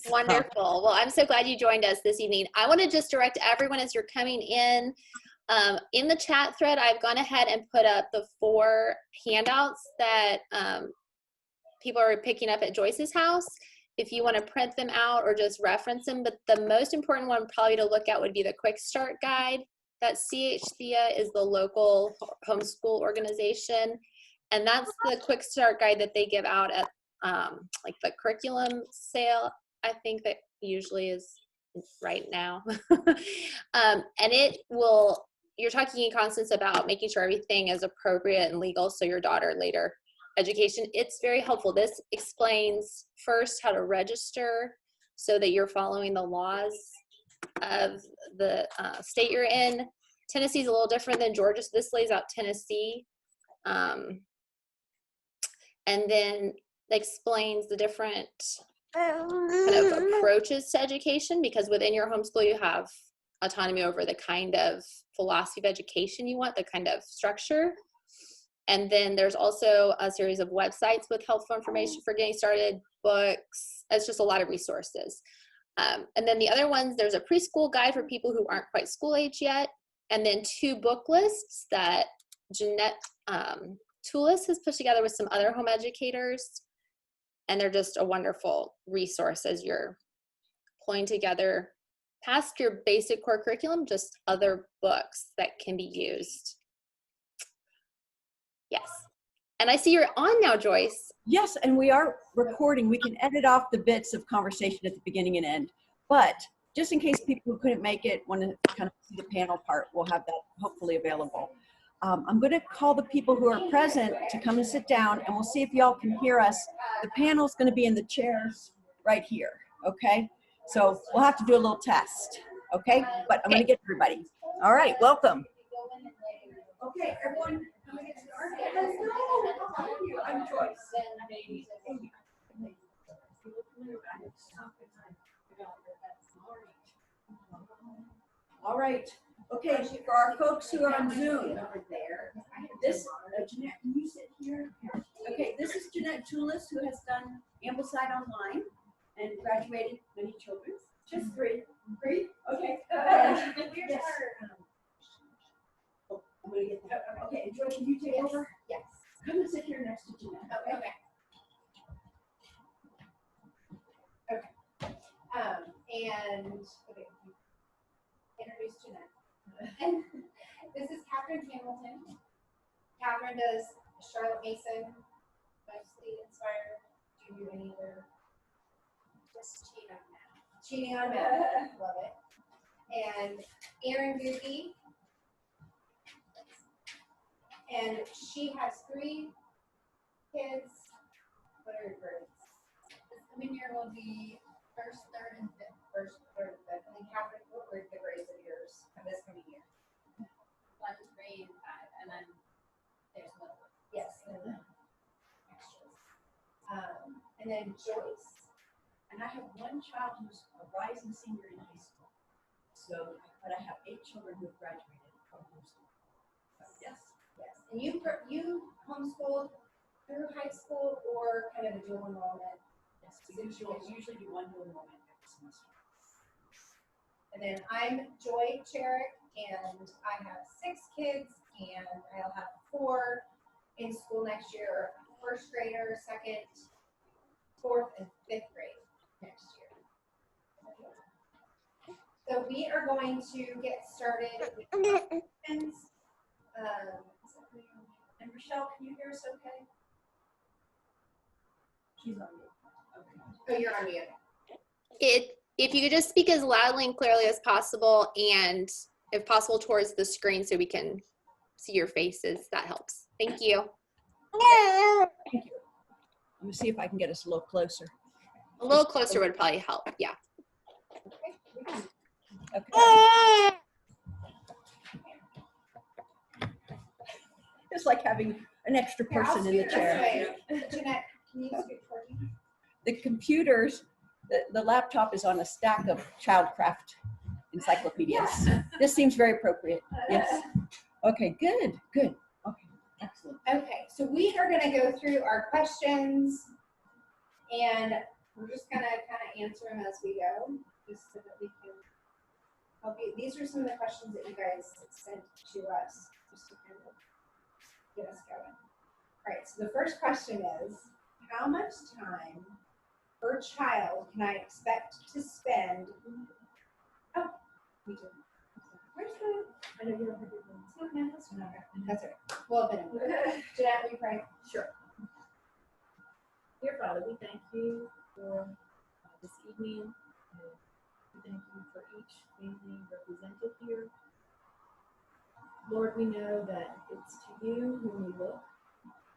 Wonderful. Well, I'm so glad you joined us this evening. I want to just direct everyone as you're coming in the chat thread, I've gone ahead and put up the 4 handouts that people are picking up at Joyce's house. If you want to print them out or just reference them, but the most important one probably to look at would be the Quick Start Guide. That CHTHIA is the local homeschool organization, and that's the Quick Start Guide that they give out at like the curriculum sale. I think that usually is right now. And it will, you're talking, Constance, about making sure everything is appropriate and legal so your daughter later education, it's very helpful. This explains first how to register so that you're following the laws of the state you're in. Tennessee is a little different than Georgia, so this lays out Tennessee. And then explains the different kind of approaches to education, because within your homeschool you have autonomy over the kind of philosophy of education you want, the kind of structure. And then there's also a series of websites with helpful information for getting started, books. It's just a lot of resources. And then the other ones, there's a preschool guide for people who aren't quite school age yet. And then 2 book lists that Jeanette Toulis has put together with some other home educators. And they're just a wonderful resource as you're pulling together past your basic core curriculum, just other books that can be used. Yes. And I see you're on now, Joyce. Yes, and we are recording. We can edit off the bits of conversation at the beginning and end. But just in case people who couldn't make it want to kind of see the panel part, we'll have that hopefully available. I'm going to call the people who are present to come and sit down, and we'll see if y'all can hear us. The panel is going to be in the chairs right here, okay? So we'll have to do a little test, okay? But I'm going to get everybody. All right, welcome. Okay, everyone. I'm Joyce. All right. Okay, for our folks who are on Zoom, this, Jeanette, can you sit here? Okay, this is Jeanette Toulis, who has done Ambleside Online and graduated many children. Just 3. 3? Okay. Yes. Oh, I'm going to get that. Okay, and Joy, can you take over? Yes. Come and sit here next to Jeanette. Okay. Okay. And okay, introduce Jeanette. And this is Catherine Hamilton. Catherine does Charlotte Mason, mostly inspired. Do you do any other? Just cheating on math. Love it. And Erin Goody. And she has 3 kids. What are your grades? This coming year will be first, third, and fifth. First, third, and fifth. And then Catherine, what were the grades of yours of this coming year? 1, 3, and 5. And then there's one. Yes. And then extras. And then Joyce. And I have 1 child who's a rising senior in high school. So, but I have 8 children who have graduated from homeschool. Yes. Yes. And you homeschooled through high school or kind of a dual enrollment? Yes. We usually do 1 dual enrollment every semester. And then I'm Joy Cherrick, and I have 6 kids, and I'll have 4 in school next year, 1st grader, 2nd, 4th, and 5th grade next year. So we are going to get started with questions. And Rochelle, can you hear us okay? She's on mute. Okay. Oh, you're on mute. If you could just speak as loudly and clearly as possible, and if possible towards the screen so we can see your faces, that helps. Thank you. Thank you. Let me see if I can get us a little closer. A little closer would probably help, yeah. Okay. It's like having an extra person in the chair. Jeanette, can you speak for me? The computers, the laptop is on a stack of childcraft encyclopedias. This seems very appropriate. Yes. Okay, good. Okay, excellent. Okay, so we are going to go through our questions, and We're just gonna kind of answer them as we go, just so that we can help you. These are some of the questions that you guys sent to us, just to kind of get us going. All right, so the first question is, how much time per child can I expect to spend? Oh, we do. Where's the? I know you don't have your phone. It's not my husband. Okay, that's it. Well, then, Jeanette, will you pray? Sure. Dear Father, we thank you for this evening. We thank you for each family represented here. Lord, we know that it's to you whom we look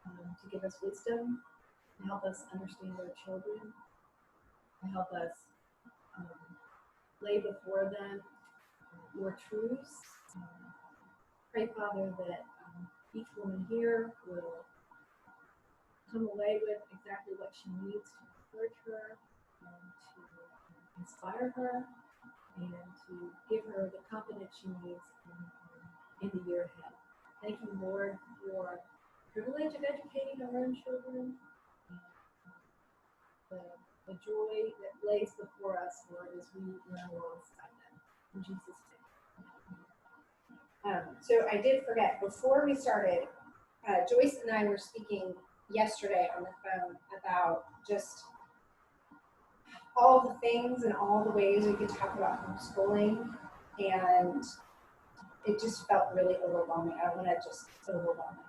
to give us wisdom, to help us understand our children, to help us lay before them your truths. Pray, Father, that each woman here will come away with exactly what she needs to encourage her, to inspire her, and to give her the confidence she needs in the year ahead. Thank you, Lord, for the privilege of educating our own children, and the joy that lays before us, Lord, as we run alongside them. In Jesus' name. So I did forget, before we started, Joyce and I were speaking yesterday on the phone about just all the things and all the ways we could talk about homeschooling, and it just felt really overwhelming. I don't want to just overwhelm it.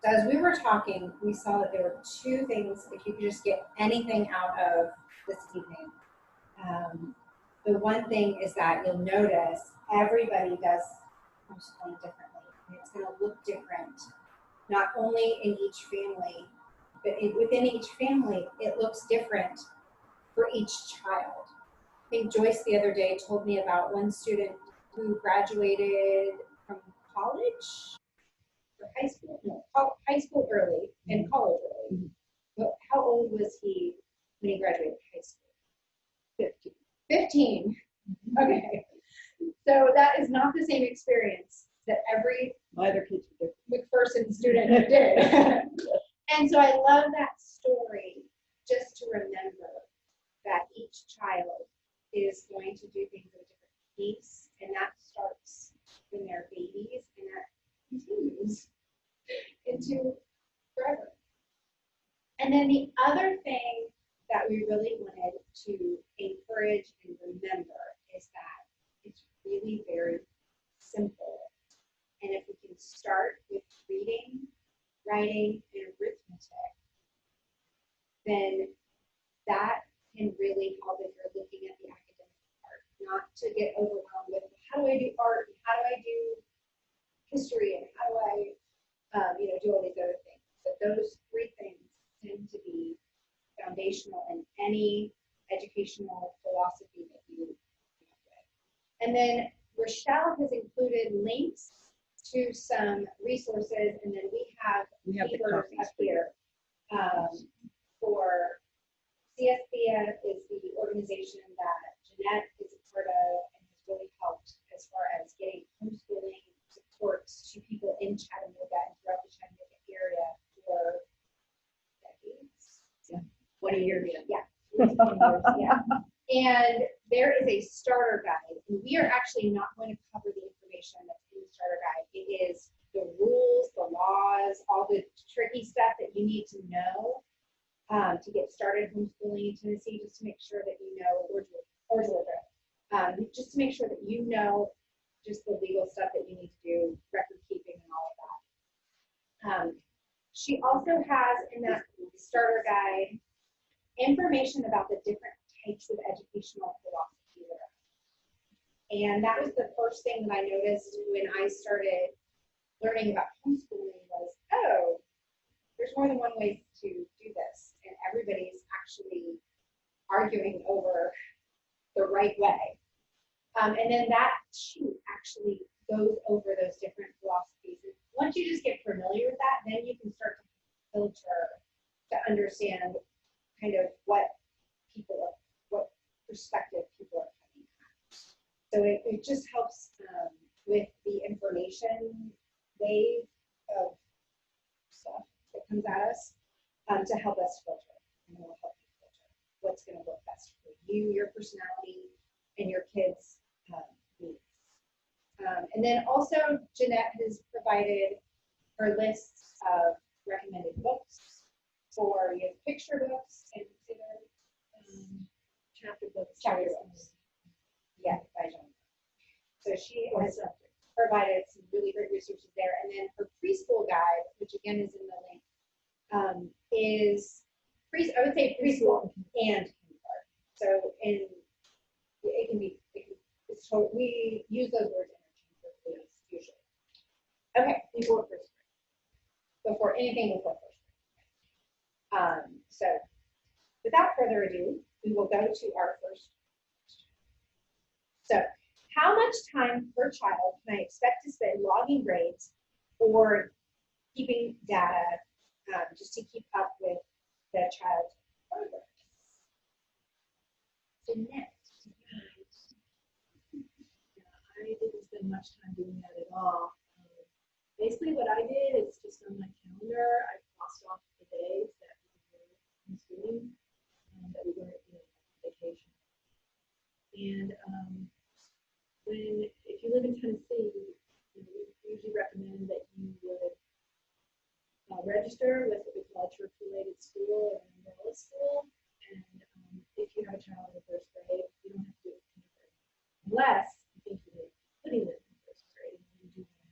So as we were talking, we saw that there were two things, if you could just get anything out of this evening. The one thing is that you'll notice everybody does homeschooling differently. And it's going to look different, not only in each family, but within each family, it looks different for each child. I think Joyce the other day told me about one student who graduated from college or high school, no, high school early and college early. But how old was he when he graduated high school? 15. 15. Okay. So that is not the same experience that every Neither kids are different. McPherson student did. And so I love that story, just to remember that each child is going to do things at a different pace, and that starts when they're babies, and that continues into forever. And then the other thing that we really wanted to encourage and remember is that it's really very simple. And if we can start with reading, writing, and arithmetic, then that can really help if you're looking at the academic part, not to get overwhelmed with how do I do art, and how do I do history, and how do I do all these other things. But those three things tend to be foundational in any educational philosophy that you come up with. And then Rochelle has included links to some resources, and then we have papers up here for CSBF is the organization that Jeanette is a part of and has really helped as far as getting homeschooling supports to people in Chattanooga and throughout the Chattanooga area for decades. Yeah. 20 years. Yeah. 20 years, yeah. And there is a starter guide, and we are actually not going to cover the information that's in the starter guide. It is the rules, the laws, all the tricky stuff that you need to know to get started homeschooling in Tennessee, just to make sure that you know, or Georgia, just to make sure that you know just the legal stuff that you need to do, record keeping and all of that. She also has in that starter guide information about the different types of educational philosophy there are. And that was the first thing that I noticed when I started learning about homeschooling was, oh, there's more than one way to do this. And everybody's actually arguing over the right way. And then that sheet actually goes over those different philosophies. And once you just get familiar with that, then you can start to filter to understand kind of what perspective people are coming at. So it just helps with the information wave of stuff that comes at us to help us filter, and it will help you filter. your personality and your kids' needs. And then also Jeanette has provided her lists of recommended books for you have picture books and Chapter books. chapter books. Yeah, by Jean. So she has provided some really great resources there. And then her preschool guide, which again is in the link, is I would say preschool and kindergarten. So we use those words interchangeably usually. Okay, before first grade. Before anything before first grade. So without further ado, we will go to our first question. So how much time per child can I expect to spend logging grades or keeping data just to keep up with the child's progress? Jeanette. I didn't spend much time doing that at all. Basically, what I did is just on my calendar, I crossed off the days that we were homeschooling and that we weren't on vacation. And if you live in Tennessee, we usually recommend that you would register with what we call a church-related school or an umbrella school. And if you have a child in first grade, you don't have to do it in kindergarten, unless you think you're putting them in first grade, and you do have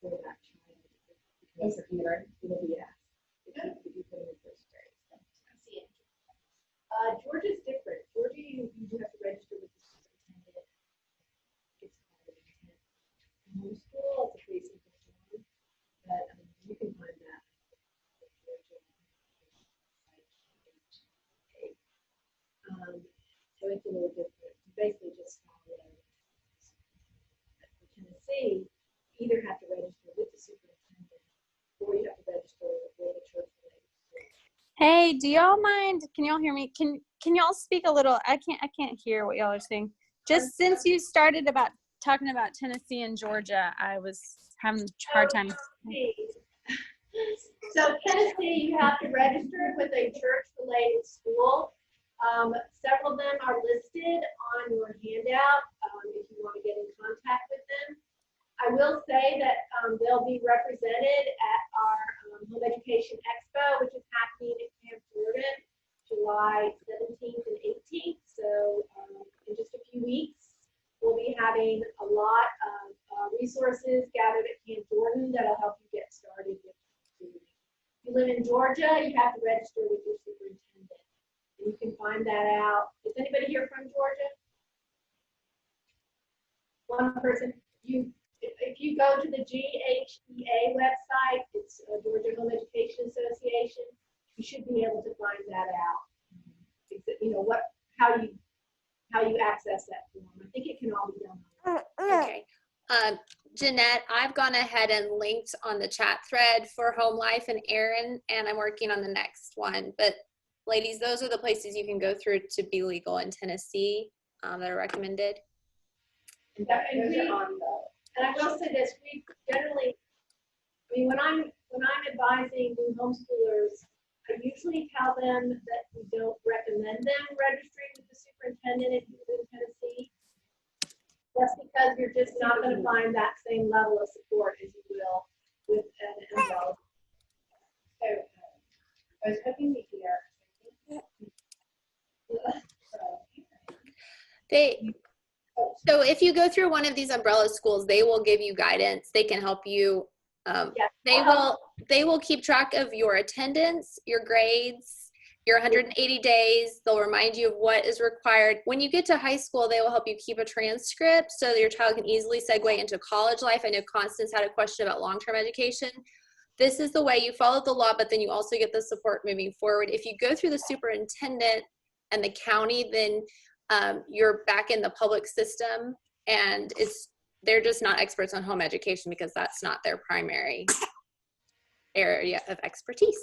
for that child. Because it'll be asked if you put them in first grade. So, I see it. Georgia's different. Georgia, you do have to register with the superintendent. It's called an intent. Homeschool, it's a pretty simple form, but you can find that on the Georgia site. So it's a little different. You basically just follow. For Tennessee, you either have to register with the superintendent or you have to register with a church-related school. Hey, do y'all mind? Can y'all hear me? Can y'all speak a little? I can't hear what y'all are saying. Just since you started about talking about Tennessee and Georgia, I was having a hard time. So Tennessee, you have to register with a church-related school. Several of them are listed on your handout if you want to get in contact with them. I will say that they'll be represented at our Home Education Expo, which is happening in Camp Jordan, July 17th and 18th. So in just a few weeks, we'll be having a lot of resources gathered at Camp Jordan that'll help you get started with schooling. If you live in Georgia, you have to register with your superintendent. And you can find that out. Is anybody here from Georgia? One person. If you go to the GHEA website, it's Georgia Home Education Association, you should be able to find that out. You know how you access that form. I think it can all be done. Okay. Jeanette, I've gone ahead and linked on the chat thread for Home Life and Erin, and I'm working on the next one. But ladies, those are the places you can go through to be legal in Tennessee that are recommended. And I will say this: we generally, when I'm advising new homeschoolers, I usually tell them that we don't recommend them registering with the superintendent if you live in Tennessee. That's because you're just not going to find that same level of support as you will with an umbrella. So I was hoping to hear. So if you go through one of these umbrella schools, they will give you guidance. They can help you. They will keep track of your attendance, your grades, your 180 days. They'll remind you of what is required. When you get to high school, they will help you keep a transcript so that your child can easily segue into college life. I know Constance had a question about long-term education. This is the way you follow the law, but then you also get the support moving forward. If you go through the superintendent and the county, then you're back in the public system, and they're just not experts on home education because that's not their primary area of expertise.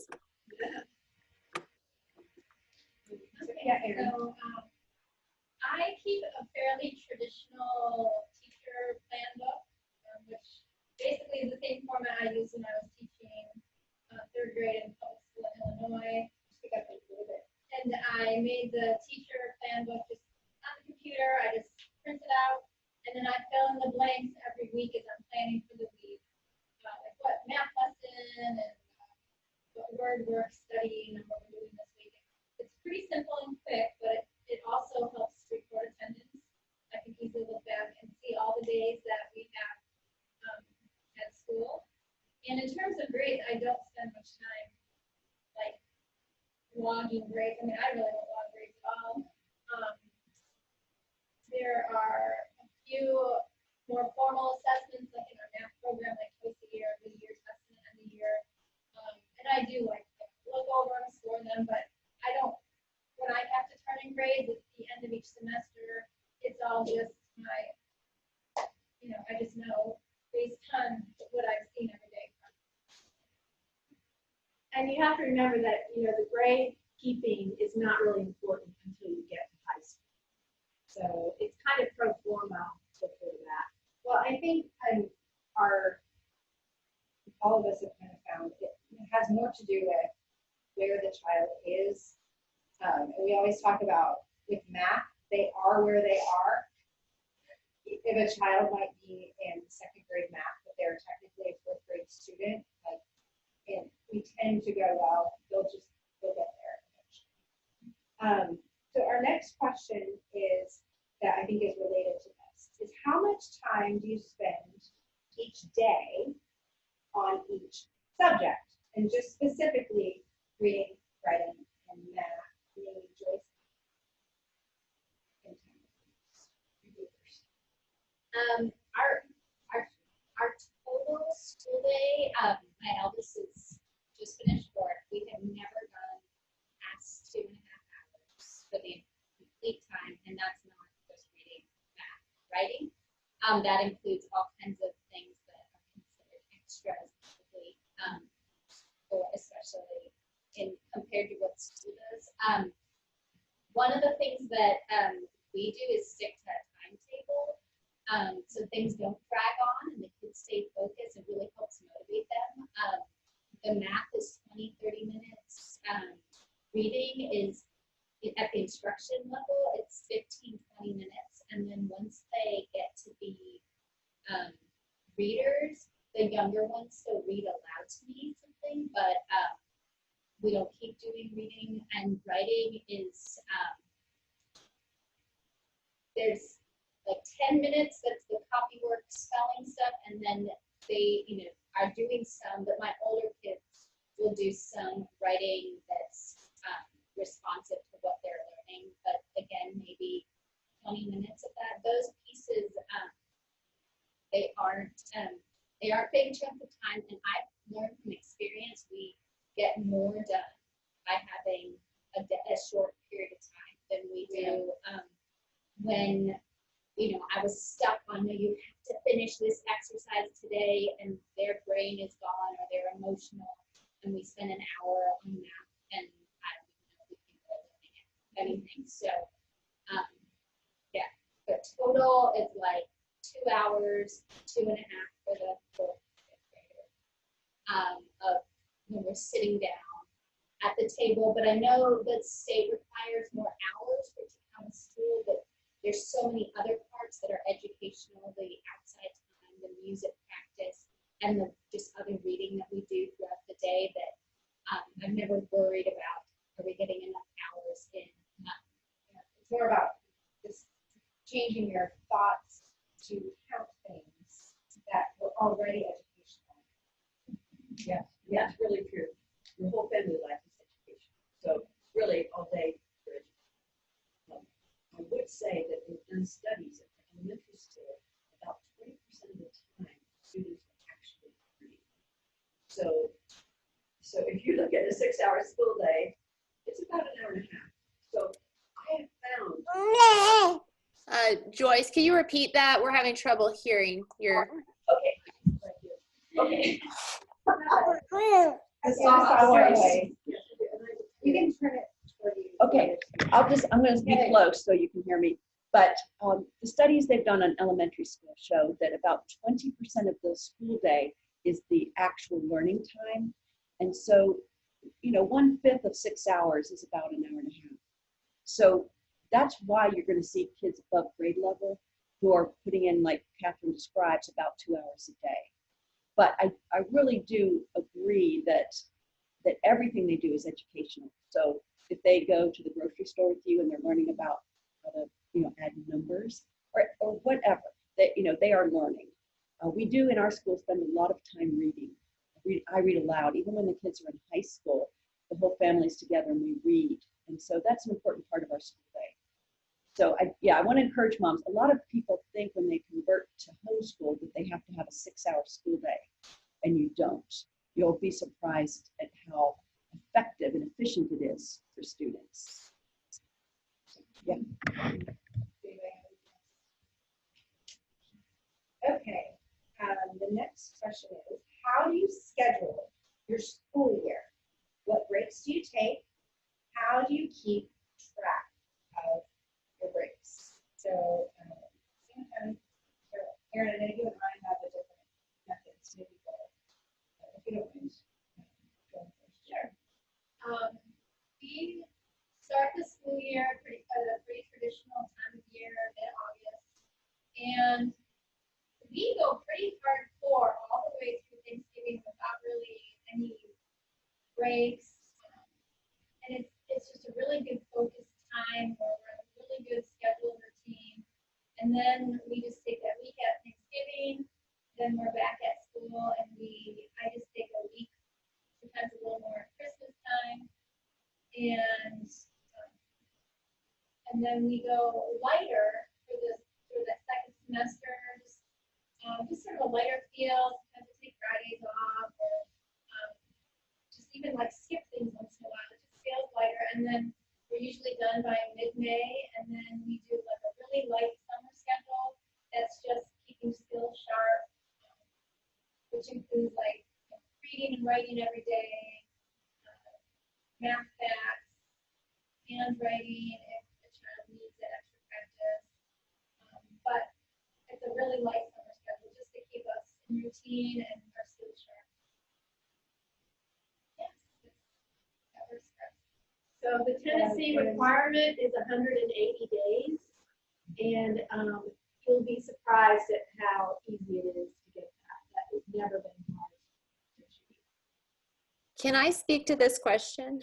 So I keep a fairly traditional teacher plan book, which basically is the same format I used when I was teaching third grade in public school in Illinois. Just pick up a little bit. And And I made the teacher plan book just on the computer. I just print it out, and then I fill in the blanks every week as I'm planning for the week. Like what math lesson and what word we're studying and what we're doing this week. It's pretty simple and quick, but it also helps record attendance. I can easily look back and see all the days that we have at school. And in terms of grades, I don't spend much time like logging grades. I mean, I really don't log grades at all. There are a few more formal assessments, like in our math program, like twice a year, mid-year test and end of year. And I do like look over and score them, but I don't. When I have to turn in grades at the end of each semester, it's all just my, I just know based on what I've seen every day. And you have to remember that, the grade keeping is not really important until you get to high school. So it's kind of pro forma before that. Well, I think all of us have kind of found it has more to do with where the child is. And we always talk about with math, they are where they are. If a child might be in second grade math, but they're technically a fourth grade student, and we tend to go, well, they'll get there eventually. So our next question is, that I think is related to this, is how much time do you spend each day on each subject? And just specifically reading, writing, and math. Maybe Joyce. Our total school day, my eldest is just finished work. We have never done past 2.5 hours for the complete time, and that's not just reading, math, writing. That includes all kinds of things that are considered extras, or especially compared to what school does. One of the things that we do is stick to a timetable. So things don't drag on and the kids stay focused. It really helps motivate them. The math is 20-30 minutes. Reading is at the instruction level, it's 15-20 minutes. And then once they get to be readers, the younger ones still read aloud to me something, but we don't keep doing reading. And writing is, there's like 10 minutes, that's the copy work, spelling stuff, and then they, are doing some, but my older kids will do some writing that's responsive to what they're learning, but again, maybe 20 minutes of that. Those pieces, they aren't big chunks of time, and I've learned from experience, we get more done by having a short period of time than we do when I was stuck on, no, you have to finish this exercise today, and their brain is gone or they're emotional, and we spend an hour on math, and I don't even know if we can go learning anything. So, the total is like 2 hours, 2.5 for the fourth and fifth grader of when we're sitting down at the table. But I know that state requires more hours for it to come to school, but there's so many other parts that are educational, the outside time, the music practice, and the just other reading that we do throughout the day that I'm never worried about, are we getting enough hours in? It's more about just changing your thoughts to count things that were already educational. Yeah, that's really true. Your whole family life is education. So really all day for education. I would say that they've done studies at elementary school, about 20% of the time students are actually reading. So if you look at a 6-hour school day, it's about an hour and a half. So I have found. Joyce, can you repeat that? We're having trouble hearing your. Okay. You can turn it toward you. Okay, I'm going to be close so you can hear me. But the studies they've done on elementary school show that about 20% of the school day is the actual learning time. And so 1/5 of 6 hours is about an hour and a half. So that's why you're going to see kids above grade level who are putting in, like Catherine describes, about 2 hours a day. But I really do agree that everything they do is educational. So if they go to the grocery store with you and they're learning about how to, add numbers or whatever, that, they are learning. We do in our school spend a lot of time reading. I read aloud. Even when the kids are in high school, the whole family's together and we read. And so that's an important part of our school day. So I want to encourage moms. A lot of people think when they convert to homeschool that they have to have a 6-hour school day, and you don't. You'll be surprised at how effective and efficient it is for students. Yeah. Okay, the next question is, how do you schedule your school year? What breaks do you take? How do you keep track of your breaks? So, Erin, I know you and I have a different methods, maybe if you don't mind. Going first. Sure. We start the school year at a pretty traditional time of year, mid-August, and we go pretty hardcore all the way through Thanksgiving without really any breaks. And it's just a really good focused time where we're on a really good schedule routine. And then we just take that week at Thanksgiving, then we're back at school, and I just take a week, sometimes a little more at Christmas time. And then we go lighter for the second semester, just sort of a lighter feel. Sometimes we take Fridays off, or just even like skip things once in a while. It just feels lighter. And then we're usually done by mid-May, and then we do like a really light summer schedule that's just keeping skills sharp, which includes like reading and writing every day, math facts, handwriting if the child needs it, extra practice. But it's a really light summer schedule just to keep us in routine and our skills sharp. Yes, that works for us. So the Tennessee requirement is 180 days, and you'll be surprised at how easy it is to get that. That has never been hard to achieve. Can I speak to this question?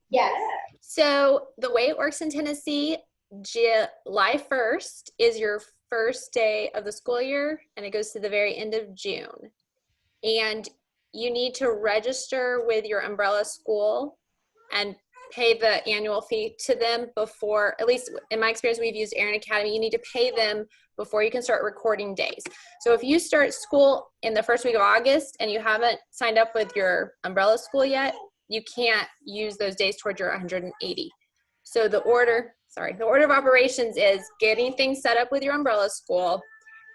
Yes. So the way it works in Tennessee, July 1st is your first day of the school year, and it goes to the very end of June. And you need to register with your umbrella school and pay the annual fee to them before, at least in my experience, we've used Erin Academy. You need to pay them before you can start recording days. So if you start school in the first week of August and you haven't signed up with your umbrella school yet, you can't use those days towards your 180. So the order of operations is getting things set up with your umbrella school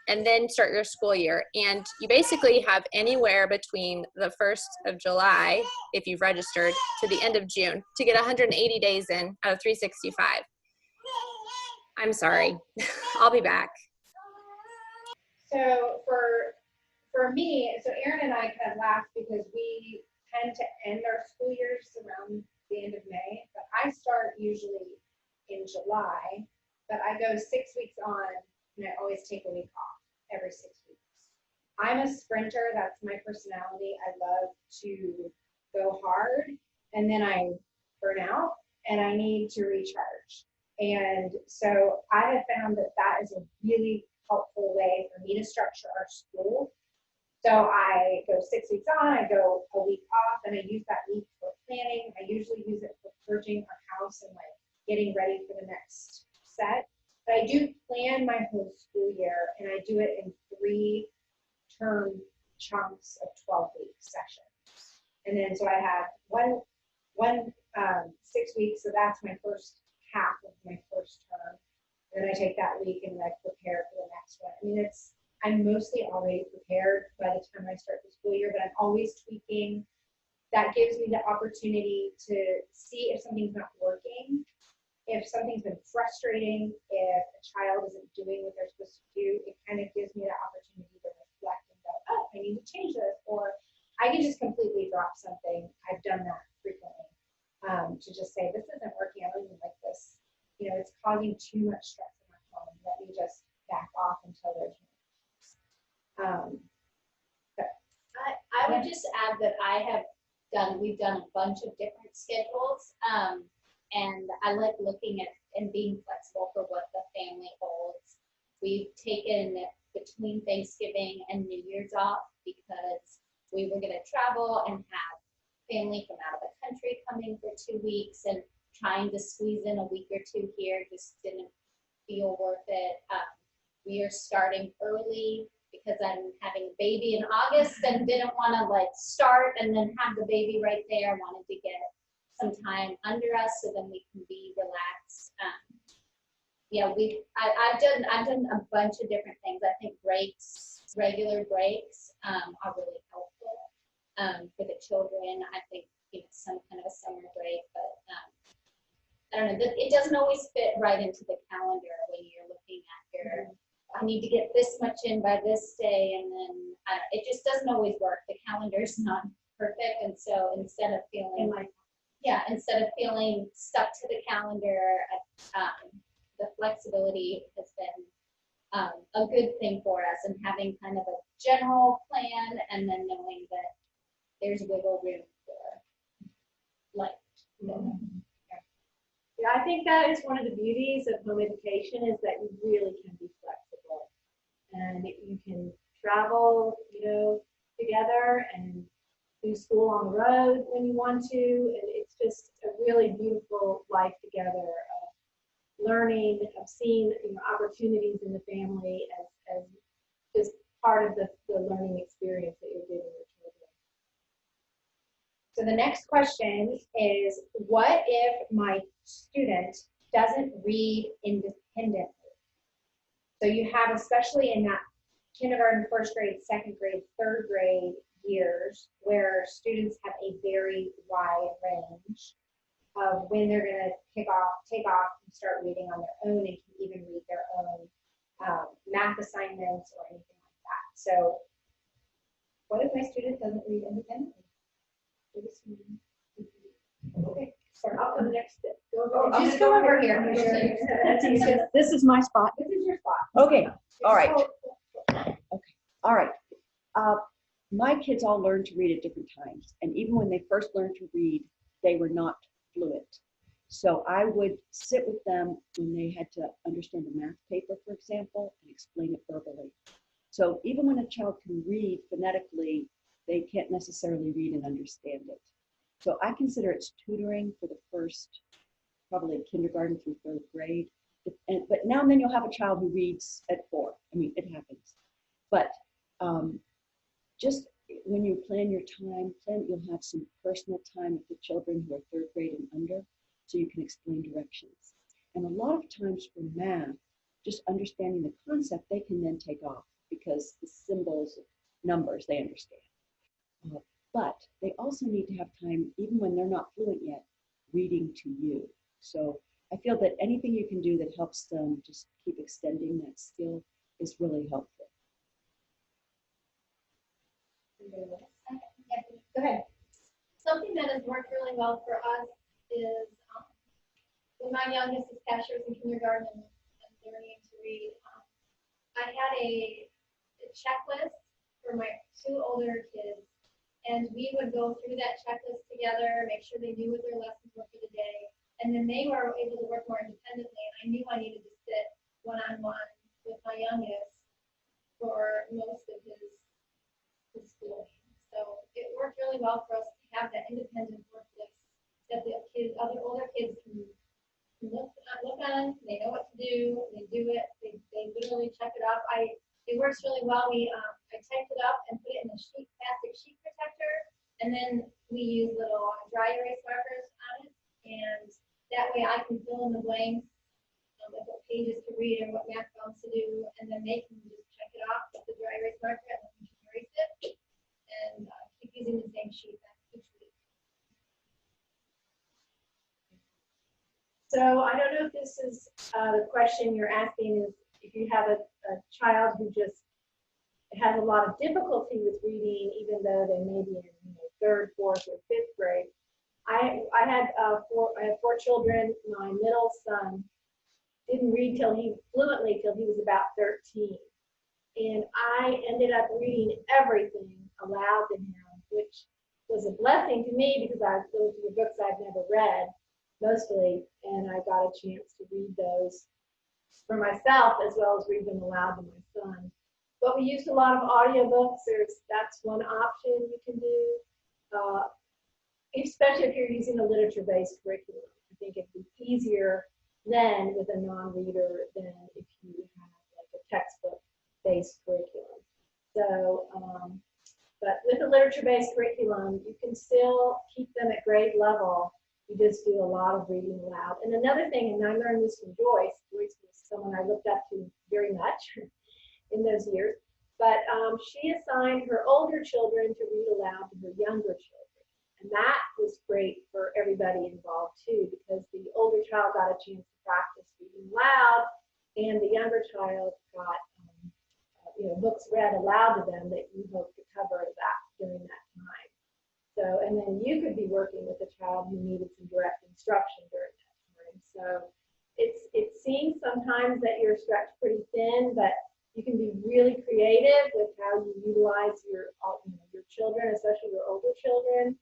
and then start your school year. And you basically have anywhere between the 1st of July, if you've registered, to the end of June to get 180 days in out of 365. I'm sorry. I'll be back. So for me, so Erin and I kind of laughed because we tend to end our school years around the end of May, but I start usually in July, but I go 6 weeks on and I always take a week off every 6 weeks. I'm a sprinter, that's my personality. I love to go hard and then I burn out and I need to recharge. And so I have found that that is a really helpful way for me to structure our school. So I go 6 weeks on, I go a week off, and I use that week for planning. I usually use it for purging our house and like getting ready for the next set. But I do plan my whole school year, and I do it in 3-term chunks of 12-week sessions. And then so I have one 6 weeks, so that's my first half of my first term. And then I take that week and I prepare for the next one. I mean, I'm mostly already prepared by the time I start the school year, but I'm always tweaking. That gives me the opportunity to see if something's not working, if something's been frustrating, if a child isn't doing what they're supposed to do. It kind of gives me the opportunity to reflect and go, oh, I need to change this, or I can just completely drop something. I've done that frequently. causing too much stress in our home, that we just back off until there's I would just add that we've done a bunch of different schedules. And I like looking at and being flexible for what the family holds. We've taken between Thanksgiving and New Year's off because we were gonna travel and have family from out of the country coming for 2 weeks, and trying to squeeze in a week or two here just didn't feel worth it. We are starting early because I'm having a baby in August and didn't want to like start and then have the baby right there. I wanted to get some time under us so then we can be relaxed. Yeah, I've done a bunch of different things. I think regular breaks are really helpful for the children. I think some kind of a summer break, but I don't know. It doesn't always fit right into the calendar when you're looking at your. I need to get this much in by this day, and then it just doesn't always work. The calendar's not perfect, and so instead of feeling stuck to the calendar, the flexibility has been a good thing for us, and having kind of a general plan, and then knowing that there's wiggle room for life. Yeah, I think that is one of the beauties of home education, is that you really can be flexible, and you can travel, together, and do school on the road when you want to, and it's just a really beautiful life together of learning, of seeing opportunities in the family as just part of the learning experience that you're giving your children. So the next question is, what if my student doesn't read independently? So you have, especially in that kindergarten, first grade, second grade, third grade years, where students have a very wide range of when they're going to take off and start reading on their own, and can even read their own math assignments or anything like that. So what if my student doesn't read independently? Okay, sorry, I'll come next. Just go over here. That's easy. This is my spot. This is your spot. Okay. All right. Okay. All right. My kids all learned to read at different times. And even when they first learned to read, they were not fluent. So I would sit with them when they had to understand a math paper, for example, and explain it verbally. So even when a child can read phonetically, they can't necessarily read and understand it. So I consider it tutoring for the first, probably kindergarten through third grade. But now and then you'll have a child who reads at 4. I mean, it happens. But just when you plan your time, you'll have some personal time with the children who are third grade and under, so you can explain directions. And a lot of times for math, just understanding the concept, they can then take off because the symbols, numbers, they understand. But they also need to have time, even when they're not fluent yet, reading to you. So I feel that anything you can do that helps them just keep extending that skill is really helpful. Go ahead. Something that has worked really well for us is when my youngest is Cashiers in kindergarten and learning to read. I had a checklist for my 2 older kids, and we would go through that checklist together, make sure they knew what their lessons were for the day, and then they were able to work more independently. And I knew I needed to sit one-on-one with my youngest for most of his schooling. So it worked really well for us to have that independent work list that the other older kids can look on. They know what to do. They do it. They literally check it off. It works really well. I typed it up and put it in a plastic sheet protector, and then we use little dry erase markers on it, and that way I can fill in the blanks of what pages to read and what math bounds to do, and then they can just check it off with the dry erase marker, and then we can erase it and keep using the same sheet each week. So I don't know if this is the question you're asking, is if you have a child who just has a lot of difficulty with reading, even though they may be in 3rd, 4th, or 5th grade. I had 4 children. My middle son didn't read fluently till he was about 13. And I ended up reading everything aloud to him, which was a blessing to me because those were books I've never read, mostly, and I got a chance to read those for myself as well as read them aloud to my son. But we used a lot of audiobooks. That's one option you can do, especially if you're using a literature-based curriculum. I think it'd be easier then with a non-reader than if you have like a textbook-based curriculum. So, but with a literature-based curriculum, you can still keep them at grade level. You just do a lot of reading aloud. And another thing, and I learned this from Joyce. Joyce was someone I looked up to very much in those years. But she assigned her older children to read aloud to her younger children. And that was great for everybody involved too, because the older child got a chance to practice reading aloud, and the younger child got books read aloud to them that you hope to cover that during that time. So, and then you could be working with a child who needed some direct instruction during that time. So it seems sometimes that you're stretched pretty thin, but you can be really creative with how you utilize your children, especially your older children.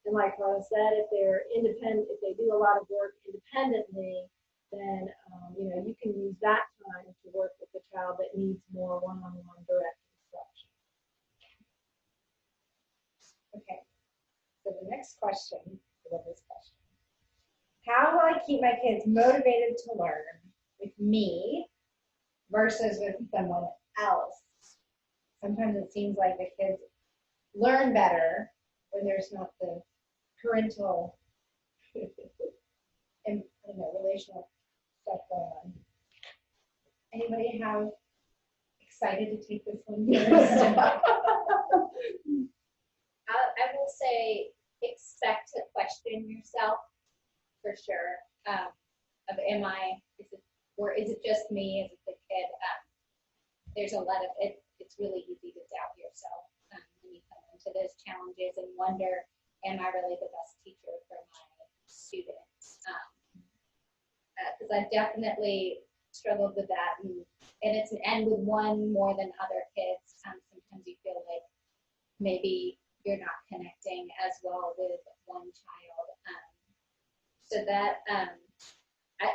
And like Rona said, if they're independent, if they do a lot of work independently, then you can use that time to work with the child that needs more one-on-one direct instruction. Okay. So the next question, I love this question. How will I keep my kids motivated to learn with me versus with someone else? Sometimes it seems like the kids learn better when there's not the parental and relational stuff going on. Anybody have excited to take this one first? I will say expect to question yourself for sure. Is it just me? Is it the kid? There's a lot of it. It's really easy to doubt yourself when you come into those challenges and wonder, am I really the best teacher for my students? Because I've definitely struggled with that, and with one more than other kids. Sometimes you feel like maybe you're not connecting as well with one child. So that I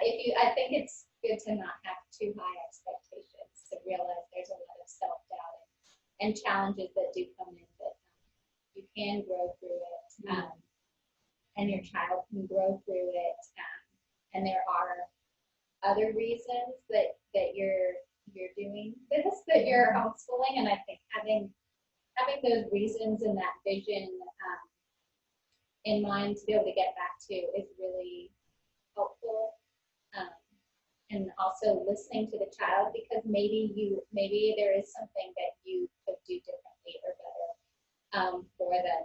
think it's good to not have too high expectations, to realize there's a lot of self-doubt and challenges that do come in, that you can grow through it, and your child can grow through it, and there are other reasons that you're doing this, that you're homeschooling, and I think having those reasons and that vision in mind to be able to get back to is really helpful. And also listening to the child, because maybe there is something that you could do differently or better for them.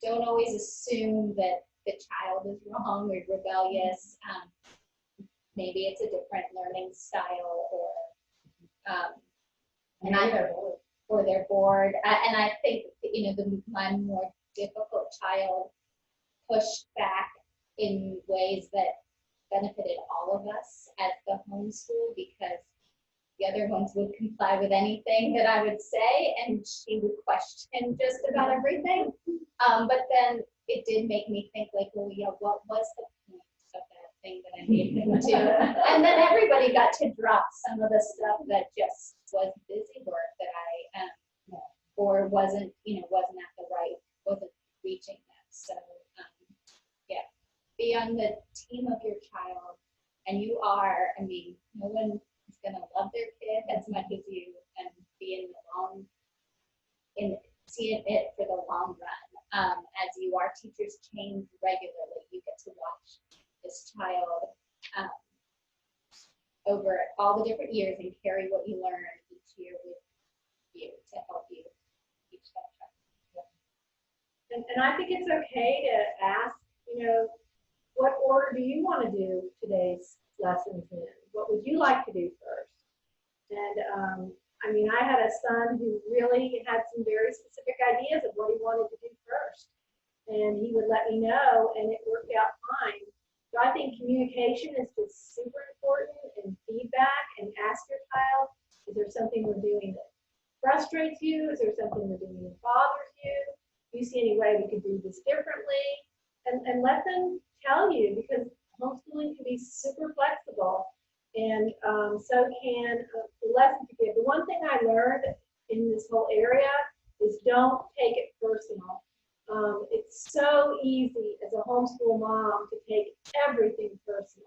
Don't always assume that the child is wrong or rebellious. Maybe it's a different learning style, or they're bored. And I think my more difficult child pushed back in ways that benefited all of us at the homeschool, because the other ones would comply with anything that I would say, and she would question just about everything. But then it did make me think, like, well, yeah, what was the point of that thing that I made them do? And then everybody got to drop some of the stuff that just was busy work that I or wasn't reaching them. So be on the team of your child, and you are. I mean, no one is going to love their kid as much as you, and be seeing it for the long run. As you are, teachers change regularly. You get to watch this child over all the different years and carry what you learn each year with you to help you teach that child. And I think it's okay to ask, what order do you want to do today's lessons in? What would you like to do first? And I had a son who really had some very specific ideas of what he wanted to do first. And he would let me know, and it worked out fine. So I think communication is just super important. important, and feedback, and ask your child, is there something we're doing that frustrates you? Is there something we're doing that bothers you? Do you see any way we could do this differently? And let them tell you, because homeschooling can be super flexible, and so can the lessons you give. The one thing I learned in this whole area is don't take it personal. It's so easy as a homeschool mom to take everything personal.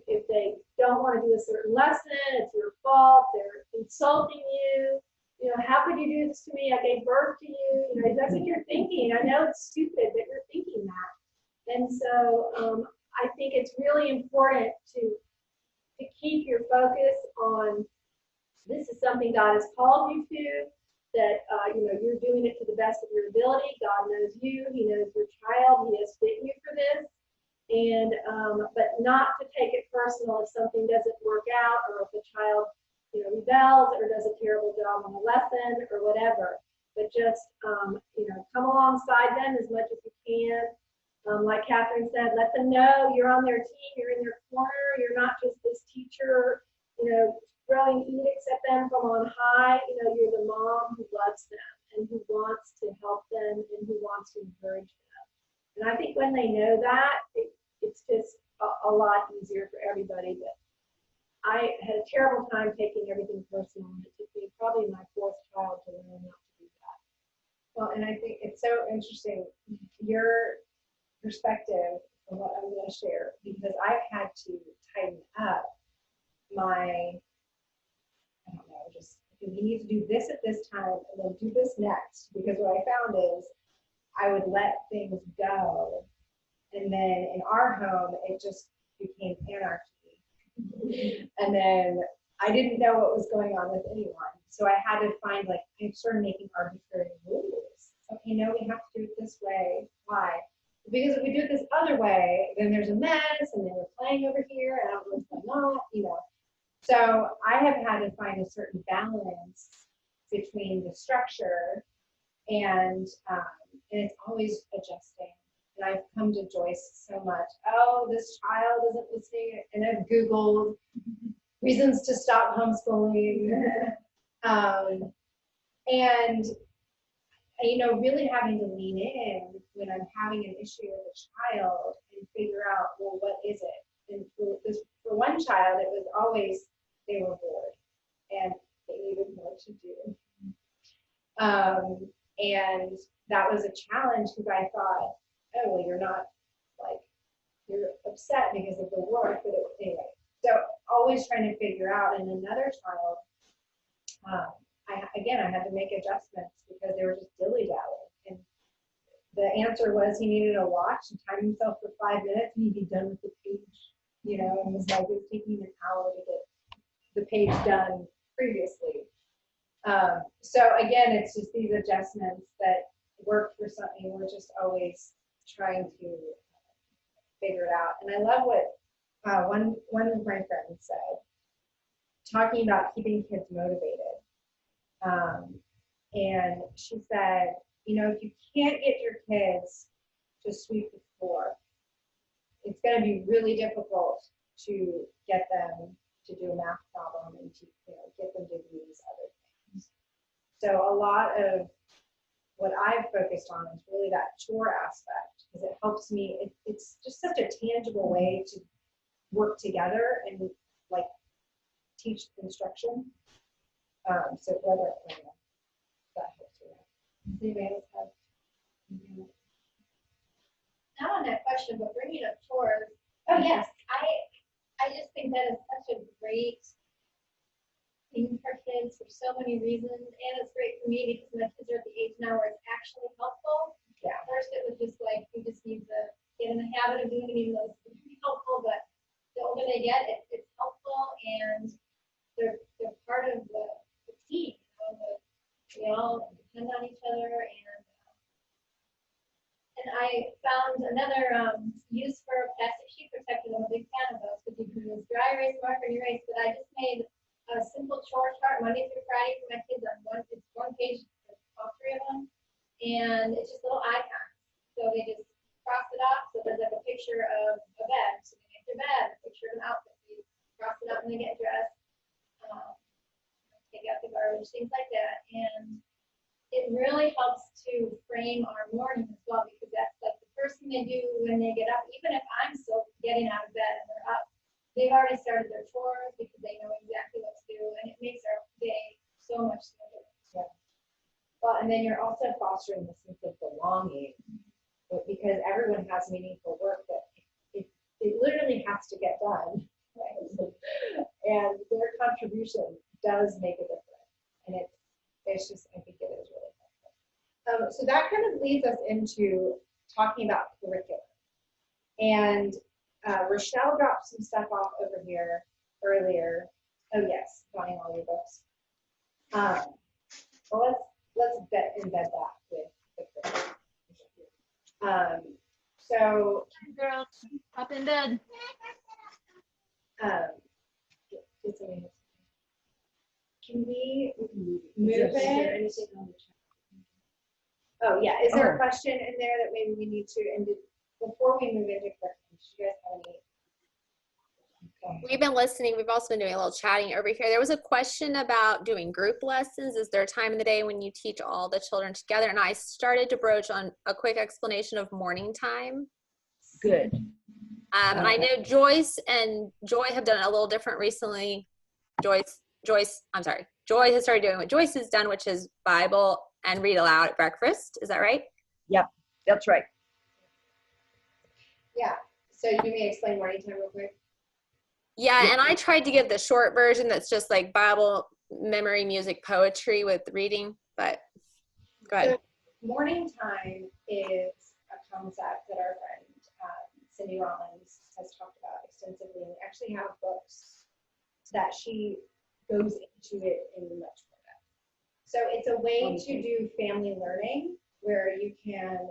If they don't want to do a certain lesson, it's your fault, they're insulting you. You know, how could you do this to me? I gave birth to you. You know, that's what you're thinking. I know it's stupid, but you're thinking that. And so I think it's really important to keep your focus on this is something God has called you to, that you know, you're doing it to the best of your ability. God knows you. He knows your child. He has fit you for this. And but not to take it personal if something doesn't work out, or if the child, you know, rebels or does a terrible job on a lesson or whatever. But just you know, come alongside them as much as you can. Like Catherine said, let them know you're on their team, you're in their corner, you're not just this teacher, you know, throwing edicts at them from on high. You know, you're the mom who loves them and who wants to help them and who wants to encourage them. And I think when they know that, it's just a lot easier for everybody. But I had a terrible time taking everything personal, and it took me probably my fourth child to learn not to do that. Well, and I think it's so interesting, your perspective from what I'm going to share, because I've had to tighten up my, I don't know, just we need to do this at this time and then do this next. Because what I found is I would let things go, and then in our home it just became anarchy. And then I didn't know what was going on with anyone, so I had to find, like, I started making arbitrary rules. Okay, no, we have to do it this way. Why? Because if we do it this other way, then there's a mess, and then we're playing over here, and I don't know what's going on, you know. So I have had to find a certain balance between the structure and it's always adjusting. And I've come to Joyce so much. Oh, this child isn't listening, and I've Googled reasons to stop homeschooling, and you know, really having to lean in when I'm having an issue with a child and figure out, well, what is it? And for one child, it was always they were bored and they needed more to do. And that was a challenge, because I thought, oh, well, you're not, like, you're upset because of the work, but anyway. So always trying to figure out. And another child, I had to make adjustments because they were just dilly-dallying. And the answer was he needed a watch and time himself for 5 minutes and he'd be done with the page, you know, and it was like it was taking an hour to get the page done previously. So again, it's just these adjustments that work for something. We're just always trying to figure it out. And I love what one of my friends said, talking about keeping kids motivated. And she said, you know, if you can't get your kids to sweep the floor, it's going to be really difficult to get them to do a math problem and to, you know, get them to do these other things. So a lot of what I've focused on is really that chore aspect, because it helps me. It's just such a tangible way to work together and, like, teach instruction. So whether that helps you. Does anybody else have? Not on that question, but bringing up chores. Oh yes, I just think that is such a great thing for kids for so many reasons, and it's great for me because my kids are at the age now where it's actually helpful. Yeah. First, it was just like you just need to get in the habit of doing it, even though it's really helpful. But the older they get, it's helpful, and they're part of the team. You know, we all depend on each other, and I found another use for plastic sheet protectors. I'm a big fan of those because you can use dry erase, marker, and erase. But I just made a simple chore chart Monday through Friday for my kids on one page, all 3 of them, and it's just little icons. So they just cross it off. So there's like a picture of a bed, so they make their bed, a picture of an outfit. So you cross it out when they get dressed, take out the garbage, things like that. And it really helps to frame our morning as well, because that's like the first thing they do when they get up. Even if I'm still getting out of bed and they're up, they've already started their chores because they know exactly what to do, and it makes our day so much smoother. Yeah. Well, and then you're also Fostering the sense of belonging, but because everyone has meaningful work that it literally has to get done, right? And their contribution does make a difference, and it's just, I think it is really helpful. so that kind of leads us into talking about curriculum. And Rochelle dropped some stuff off over here earlier. Oh yes, finding all your books. Well, let's embed that with the curriculum. So Girls, up in bed. did somebody else- can we move Is there it? anything on the chat? Oh yeah, is there Oh. a question in there that maybe we need to, and before we move into curriculum, do you guys have any? We've been listening. We've also been doing a little chatting over here. There was a question about doing group lessons. Is there a time in the day when you teach all the children together? And I started to broach on a quick explanation of morning time. Good. And I know Joyce and Joy have done it a little different recently. Joy has started doing what Joyce has done, which is Bible and read aloud at breakfast. Is that right? That's right. Yeah, so you may explain morning time real quick. Yeah, and I tried to give the short version that's just like Bible, memory, music, poetry with reading, but go ahead. So morning time is a concept that our friend Cindy Rollins has talked about extensively, and we actually have books that she goes into it in much more depth. So it's a way to do family learning where you can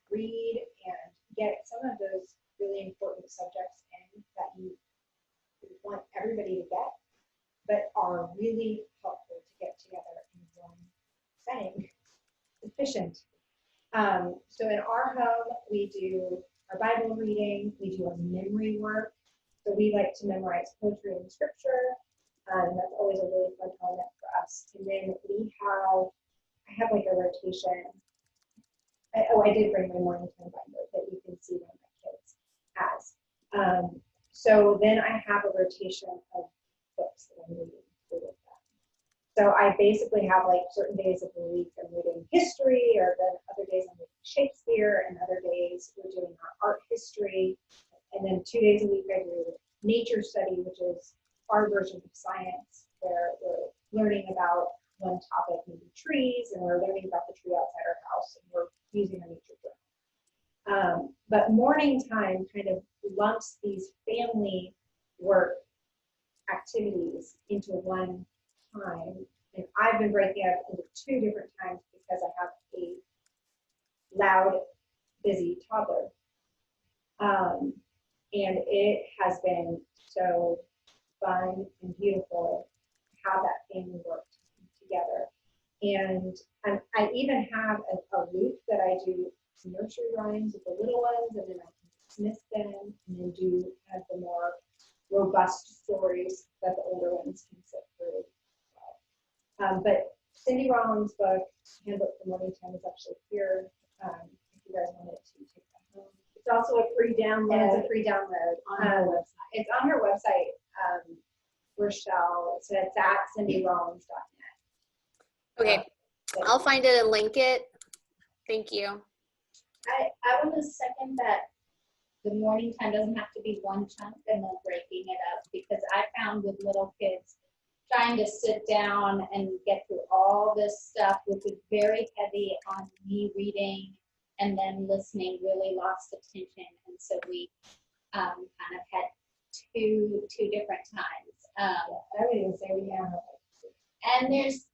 read and get some of those really important subjects in that you want everybody to get, but are really helpful to get together in one setting. Efficient. So in our home, we do our Bible reading, we do our memory work. So we like to memorize poetry and scripture. And that's always a really fun element for us. And then I have like a rotation. I did bring my morning time binder that you can see one of my kids has. So then I have a rotation of books that I'm reading with them. So I basically have like certain days of the week I'm reading history, or then other days I'm reading Shakespeare, and other days we're doing our art history. And then 2 days a week I do nature study, which is our version of science, where we're learning about one topic, maybe trees, and we're learning about the tree outside our house, and we're using a nature journal. But morning time kind of lumps these family work activities into one time, and I've been breaking up into 2 different times because I have a loud, busy toddler. And it has been so fun and beautiful to have that family work together. And I even have a loop that I do nursery rhymes with the little ones, and then I can dismiss them and then do kind of the more robust stories that the older ones can sit through. But Cindy Rollins' book, Handbook for Morning Time, is actually here. If you guys wanted to take that home. It's also a free download. And it's a free download on her website. It's on her website, Rochelle. So it's at cindyrollins.net. Okay, I'll find it and link it. Thank you. I want to second that the morning time doesn't have to be one chunk and then breaking it up, because I found with little kids trying to sit down and get through all this stuff, which is very heavy on me reading and then listening, really lost attention. And so we kind of had two different times. I would even say we have. And there's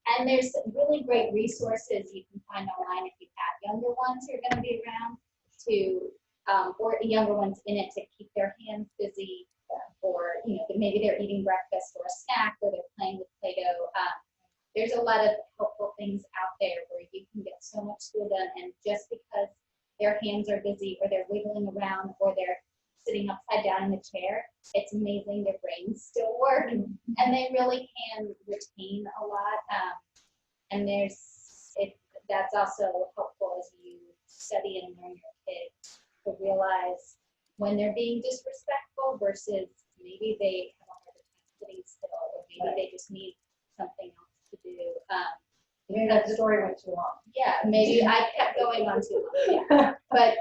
really great resources you can find online if you have younger ones who are going to be around to, or younger ones in it to keep their hands busy, or maybe they're eating breakfast or a snack, or they're playing with Play-Doh. There's a lot of helpful things out there where you can get so much school done, and just because their hands are busy or they're wiggling around or they're sitting upside down in the chair, it's amazing their brains still work, and they really can retain a lot. And that's also helpful as you study and learn your kids to realize when they're being disrespectful versus maybe they have a harder time sitting still, or maybe they just need something else to do. Maybe that story went too long. Yeah, maybe I kept going on too long. Yeah. But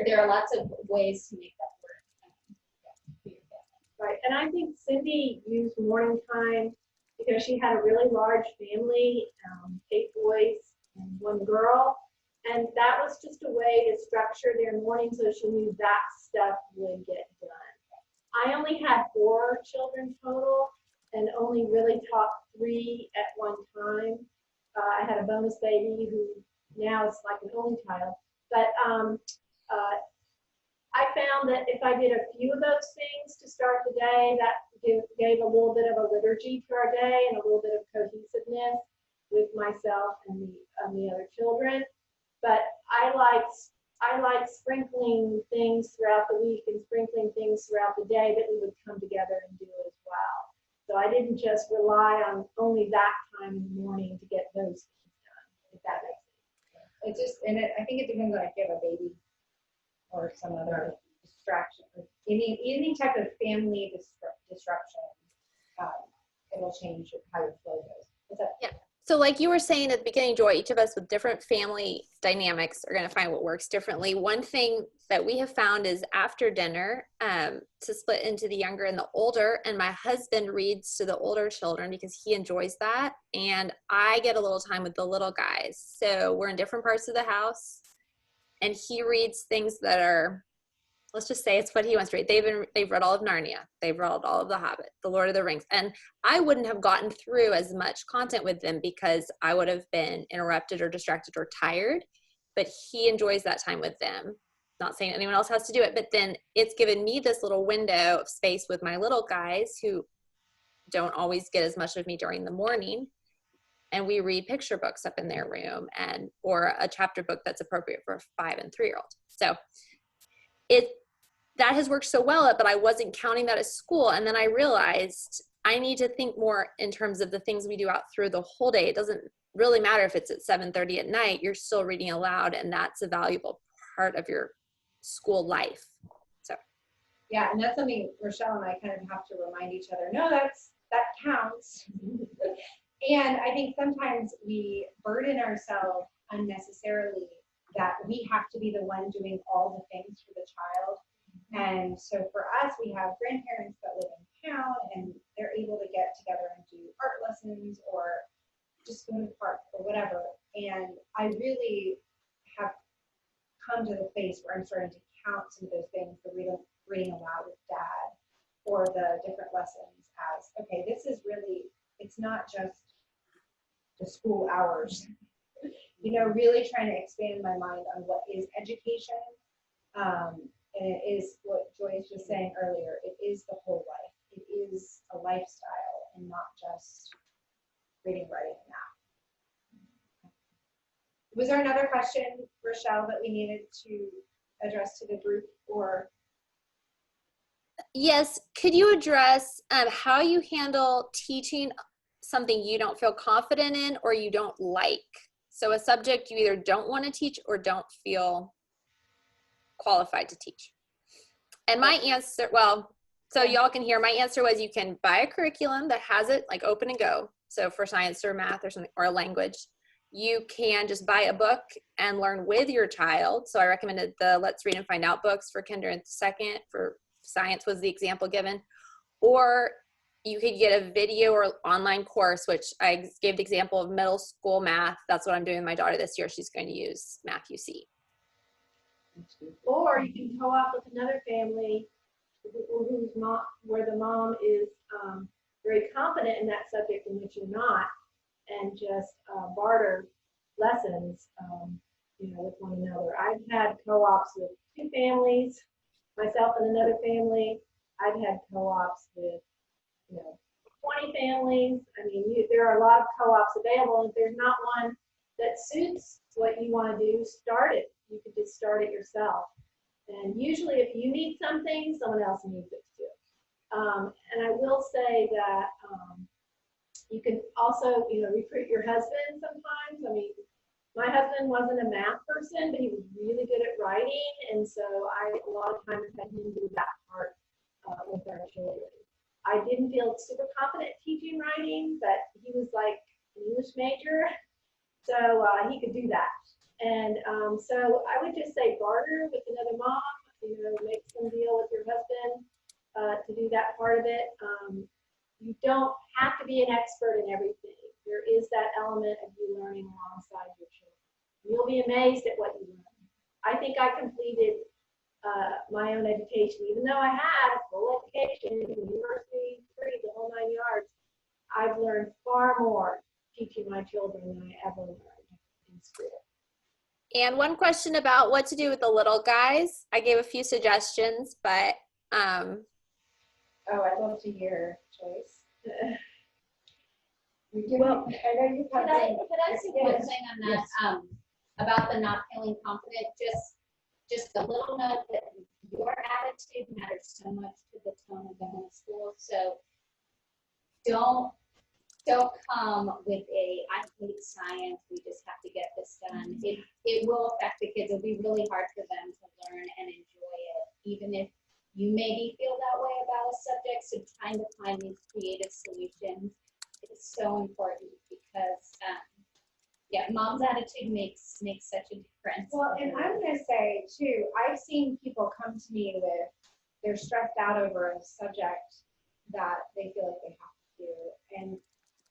there are lots of ways to make that work. Right, and I think Cindy used morning time because she had a really large family, 8 boys and 1 girl, and that was just a way to structure their morning so she knew that stuff would get done. I only had 4 children total and only really taught 3 at one time. I had a bonus baby who now is like an only child, but I found that if I did a few of those things to start the day, that gave a little bit of a liturgy to our day and a little bit of cohesiveness with myself and the other children. But I like sprinkling things throughout the week and sprinkling things throughout the day that we would come together and do as well. So I didn't just rely on only that time in the morning to get those things done, if that makes sense. I think it depends on if you have a baby or some other distraction, any type of family disruption. It'll change how your flow goes. What's up? Yeah. So like you were saying at the beginning, Joy, each of us with different family dynamics are going to find what works differently. One thing that we have found is after dinner to split into the younger and the older, and my husband reads to the older children because he enjoys that, and I get a little time with the little guys. So we're in different parts of the house, and he reads things that are, let's just say it's what he wants to read. They've read all of Narnia. They've read all of The Hobbit, The Lord of the Rings. And I wouldn't have gotten through as much content with them because I would have been interrupted or distracted or tired. But he enjoys that time with them. Not saying anyone else has to do it, but then it's given me this little window of space with my little guys who don't always get as much of me during the morning. And we read picture books up in their room or a chapter book that's appropriate for a 5 and 3-year-old. So that has worked so well, but I wasn't counting that as school. And then I realized I need to think more in terms of the things we do out through the whole day. It doesn't really matter if it's at 7:30 at night, you're still reading aloud, and that's a valuable part of your school life. So. Yeah, and that's something Rochelle and I kind of have to remind each other, no, that counts. And I think sometimes we burden ourselves unnecessarily that we have to be the one doing all the things for the child. And so for us, we have grandparents that live in town and they're able to get together and do art lessons or just go to the park or whatever. And I really have come to the place where I'm starting to count some of those things, the reading aloud with dad or the different lessons as, okay, this is really, it's not just the school hours. Really trying to expand my mind on what is education. And it is what Joy was just saying earlier, it is the whole life. It is a lifestyle and not just reading, writing, and math. Was there another question, Rochelle, that we needed to address to the group or? Yes, could you address how you handle teaching something you don't feel confident in or you don't like? So a subject you either don't want to teach or don't feel qualified to teach. And my answer, so y'all can hear, my answer was you can buy a curriculum that has it like open and go. So for science or math or something, or a language, you can just buy a book and learn with your child. So I recommended the Let's Read and Find Out books for kinder and second. For science was the example given. Or you could get a video or online course, which I gave the example of middle school math. That's what I'm doing with my daughter this year. She's going to use Math UC. Or you can co-op with another family where the mom is very confident in that subject in which you're not, and just barter lessons, with one another. I've had co-ops with 2 families, myself and another family. I've had co-ops with 20 families. I mean, there are a lot of co-ops available. If there's not one that suits what you want to do, start it. You could just start it yourself. And usually if you need something, someone else needs it too. And I will say that you can also, recruit your husband sometimes. I mean, my husband wasn't a math person, but he was really good at writing. And so a lot of times had him do that part with our children. I didn't feel super confident teaching writing, but he was like an English major, so he could do that. And so I would just say barter with another mom, make some deal with your husband to do that part of it. You don't have to be an expert in everything. There is that element of you learning alongside your children. You'll be amazed at what you learn. I think I completed my own education, even though I had a full education, university degree, the whole 9 yards. I've learned far more teaching my children than I ever learned in school. And one question about what to do with the little guys. I gave a few suggestions, but Oh, I'd love to hear Joyce. Well, I know you have. Could I say one thing on that, Yes. About the not feeling confident, just a little note that your attitude matters so much to the tone of the homeschool. So don't come with I hate science, we just have to get this done. It will affect the kids. It'll be really hard for them to learn and enjoy it, even if you maybe feel that way about a subject. So trying to find these creative solutions is so important because mom's attitude makes such a difference. Well, and I'm going to say too, I've seen people come to me with, they're stressed out over a subject that they feel like they have to do. And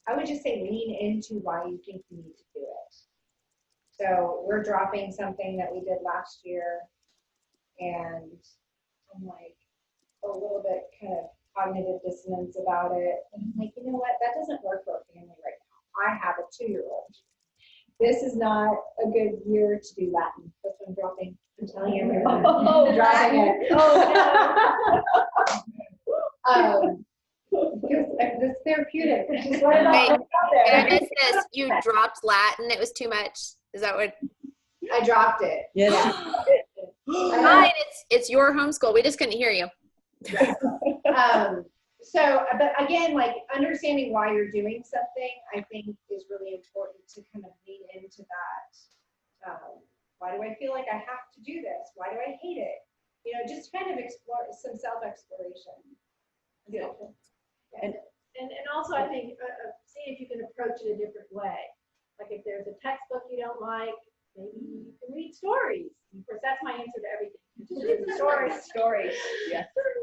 I would just say lean into why you think you need to do it. So we're dropping something that we did last year, and I'm like a little bit kind of cognitive dissonance about it. And I'm like, you know what? That doesn't work for a family right now. I have a 2-year-old. This is not a good year to do Latin. That's what I'm dropping. I'm telling everyone. Oh, dropping it. Oh, It's therapeutic. Just let it Wait, out I there. missed this. You dropped Latin. It was too much. Is that what? I dropped it. Yes. Fine. It's your homeschool. We just couldn't hear you. So, but again, like understanding why you're doing something, I think is really important to kind of lean into that. Why do I feel like I have to do this? Why do I hate it? Just kind of explore some self-exploration. Yeah. and also I think see if you can approach it a different way. Like if there's a textbook you don't like, maybe you can read stories. Of course, that's my answer to everything. Just read the stories. Stories. Yes. That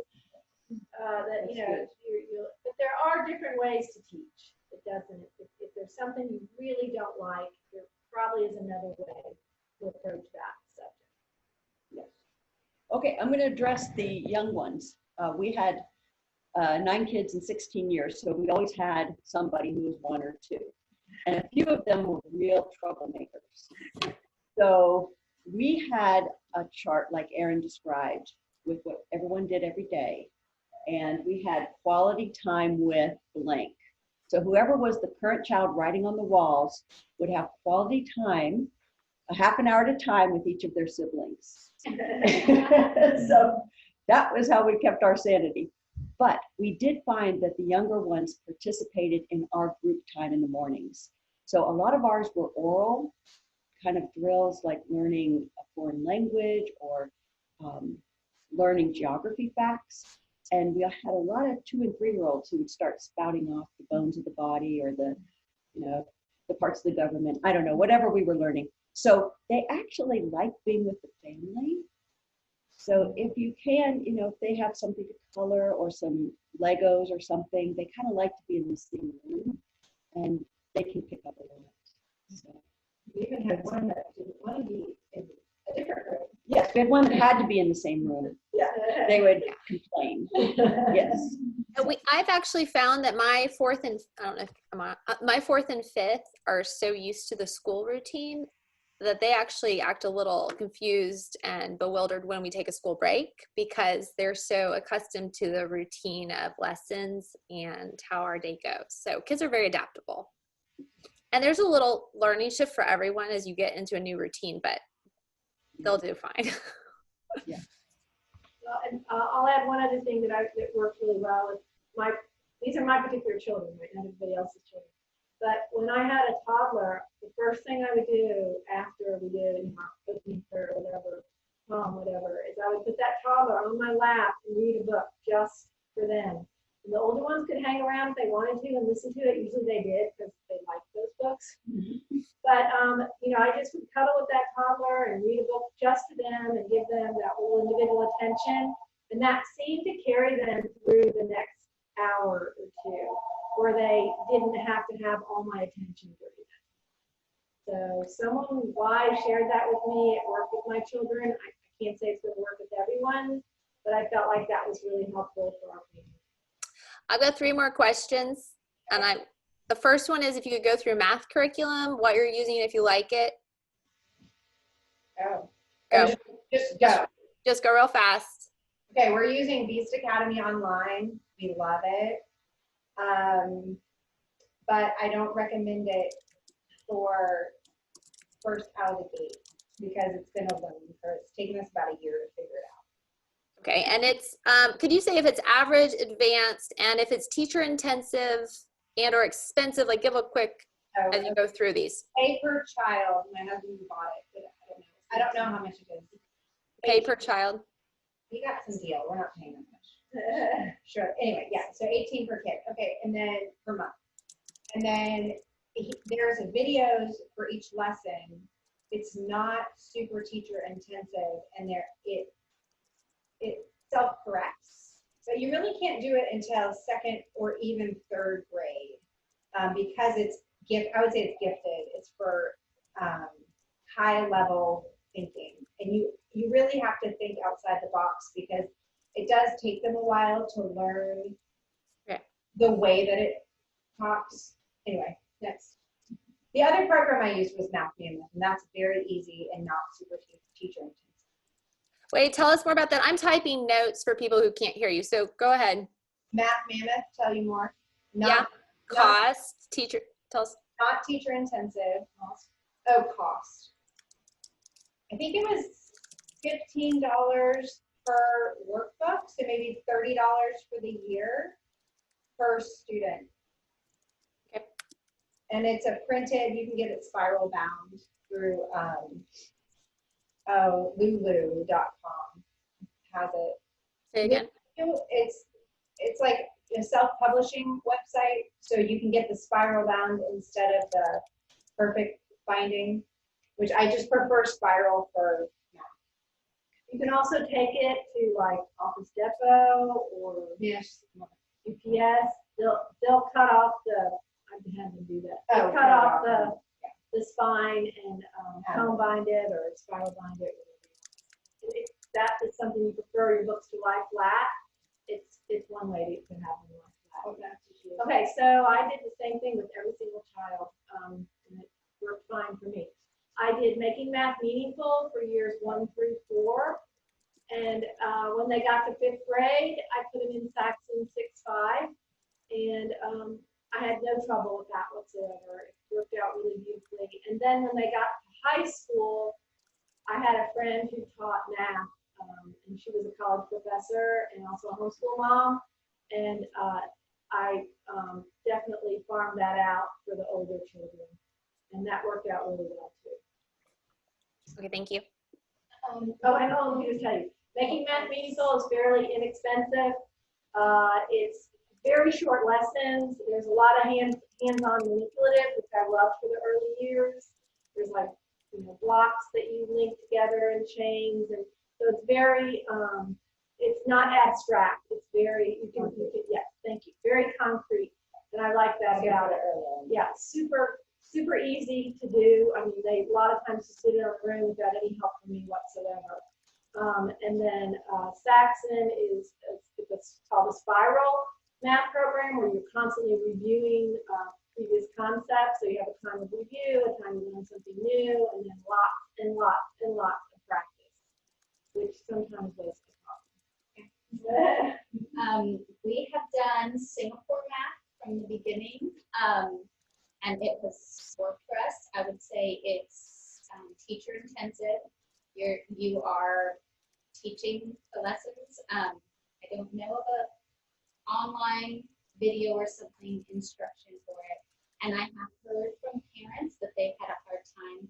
but there are different ways to teach. It doesn't. If there's something you really don't like, there probably is another way to approach that subject. Yes. Okay, I'm going to address the young ones. We had 9 kids in 16 years, so we always had somebody who was 1 or 2. And a few of them were real troublemakers. So we had a chart like Erin described with what everyone did every day. And we had quality time with blank. So whoever was the current child writing on the walls would have quality time, a half an hour at a time with each of their siblings. So that was how we kept our sanity. But we did find that the younger ones participated in our group time in the mornings. So a lot of ours were oral kind of drills, like learning a foreign language or learning geography facts. And we had a lot of 2- and 3-year-olds who would start spouting off the bones of the body or the parts of the government. I don't know, whatever we were learning. So they actually like being with the family. So if you can, if they have something to color or some Legos or something, they kind of like to be in the same room and they can pick up a lot. So. We even had one that didn't want to be in a different room. Yes, we had one that had to be in the same room. Yeah. They would complain. Yes. I've actually found that my 4th and I don't know if I'm on, my 4th and 5th are so used to the school routine that they actually act a little confused and bewildered when we take a school break because they're so accustomed to the routine of lessons and how our day goes. So kids are very adaptable. And there's a little learning shift for everyone as you get into a new routine, but they'll do fine. Yeah. Well, and I'll add one other thing that works really well. Is these are my particular children, right? Not everybody else's children. But when I had a toddler, the first thing I would do after we did opening prayer or whatever, is I would put that toddler on my lap and read a book just for them. And the older ones could hang around if they wanted to and listen to it. Usually they did because they liked those books. But, I just would cuddle with that toddler and read a book just to them and give them that whole individual attention. And that seemed to carry them through the next hour or two, where they didn't have to have all my attention during that. So someone wise shared that with me. It worked with my children. I can't say it's going to work with everyone, but I felt like that was really helpful for our family. I've got 3 more questions, and the first one is if you could go through math curriculum, what you're using, if you like it. Oh. Go. Just go. Just go real fast. Okay, we're using Beast Academy Online. We love it. But I don't recommend it for first out of the gate because it's been a learning curve. It's taken us about a year to figure it out. Okay, and it's, could you say if it's average, advanced, and if it's teacher intensive and or expensive, like give a quick, as you go through these. Pay per child. My husband bought it, but I don't know how much it is. Pay per child. We got some deal. We're not paying that much. Sure. Anyway, yeah. So 18 per kid. Okay, and then per month. And then there's videos for each lesson. It's not super teacher intensive, and it self-corrects. So you really can't do it until 2nd or even 3rd grade because it's I would say it's gifted. It's for high level thinking, and you really have to think outside the box because it does take them a while to learn the way that it talks. Anyway, next. The other program I used was Math Mammoth, and that's very easy and not super teacher intensive. Wait, tell us more about that. I'm typing notes for people who can't hear you, so go ahead. Math Mammoth, tell you more. Cost, teacher, tell us. Not teacher intensive. Cost. Oh, cost. I think it was $15 per workbook, so maybe $30 for the year per student. Okay. And it's a printed, you can get it spiral bound through lulu.com has it. Say again. It's like a self-publishing website, so you can get the spiral bound instead of the perfect binding, which I just prefer spiral for now. You can also take it to like Office Depot or UPS. They'll cut off I had them do that. They'll cut off the spine and cone bind it or spiral bind it. If that is something you prefer your books to lie flat, it's one way that you can have them lie flat. Okay, so I did the same thing with every single child, and it worked fine for me. I did Making Math Meaningful for years 1 through 4, and when they got to 5th grade, I put them in Saxon 6-5, and I had no trouble with that whatsoever. It worked out really beautifully. And then when they got to high school, I had a friend who taught math, and she was a college professor and also a homeschool mom, and I definitely farmed that out for the older children, and that worked out really well too. Okay, thank you. And let me just tell you, Making Math Meaningful is fairly inexpensive. It's very short lessons. There's a lot of hands-on manipulative, which I love for the early years. There's like blocks that you link together and chains, and so it's very it's not abstract. It's very yes, thank you. Very concrete, and I like that about it. Yeah, super easy to do. I mean, a lot of times you sit in a room without any help from me whatsoever. And then Saxon is it's called a spiral math program where you're constantly reviewing previous concepts. So you have a time of review, a time to learn something new, and then lots and lots and lots of practice, which sometimes was a problem. We have done Singapore math from the beginning, and it has worked for us. I would say it's teacher intensive. You are teaching the lessons video or something, instruction for it. And I have heard from parents that they've had a hard time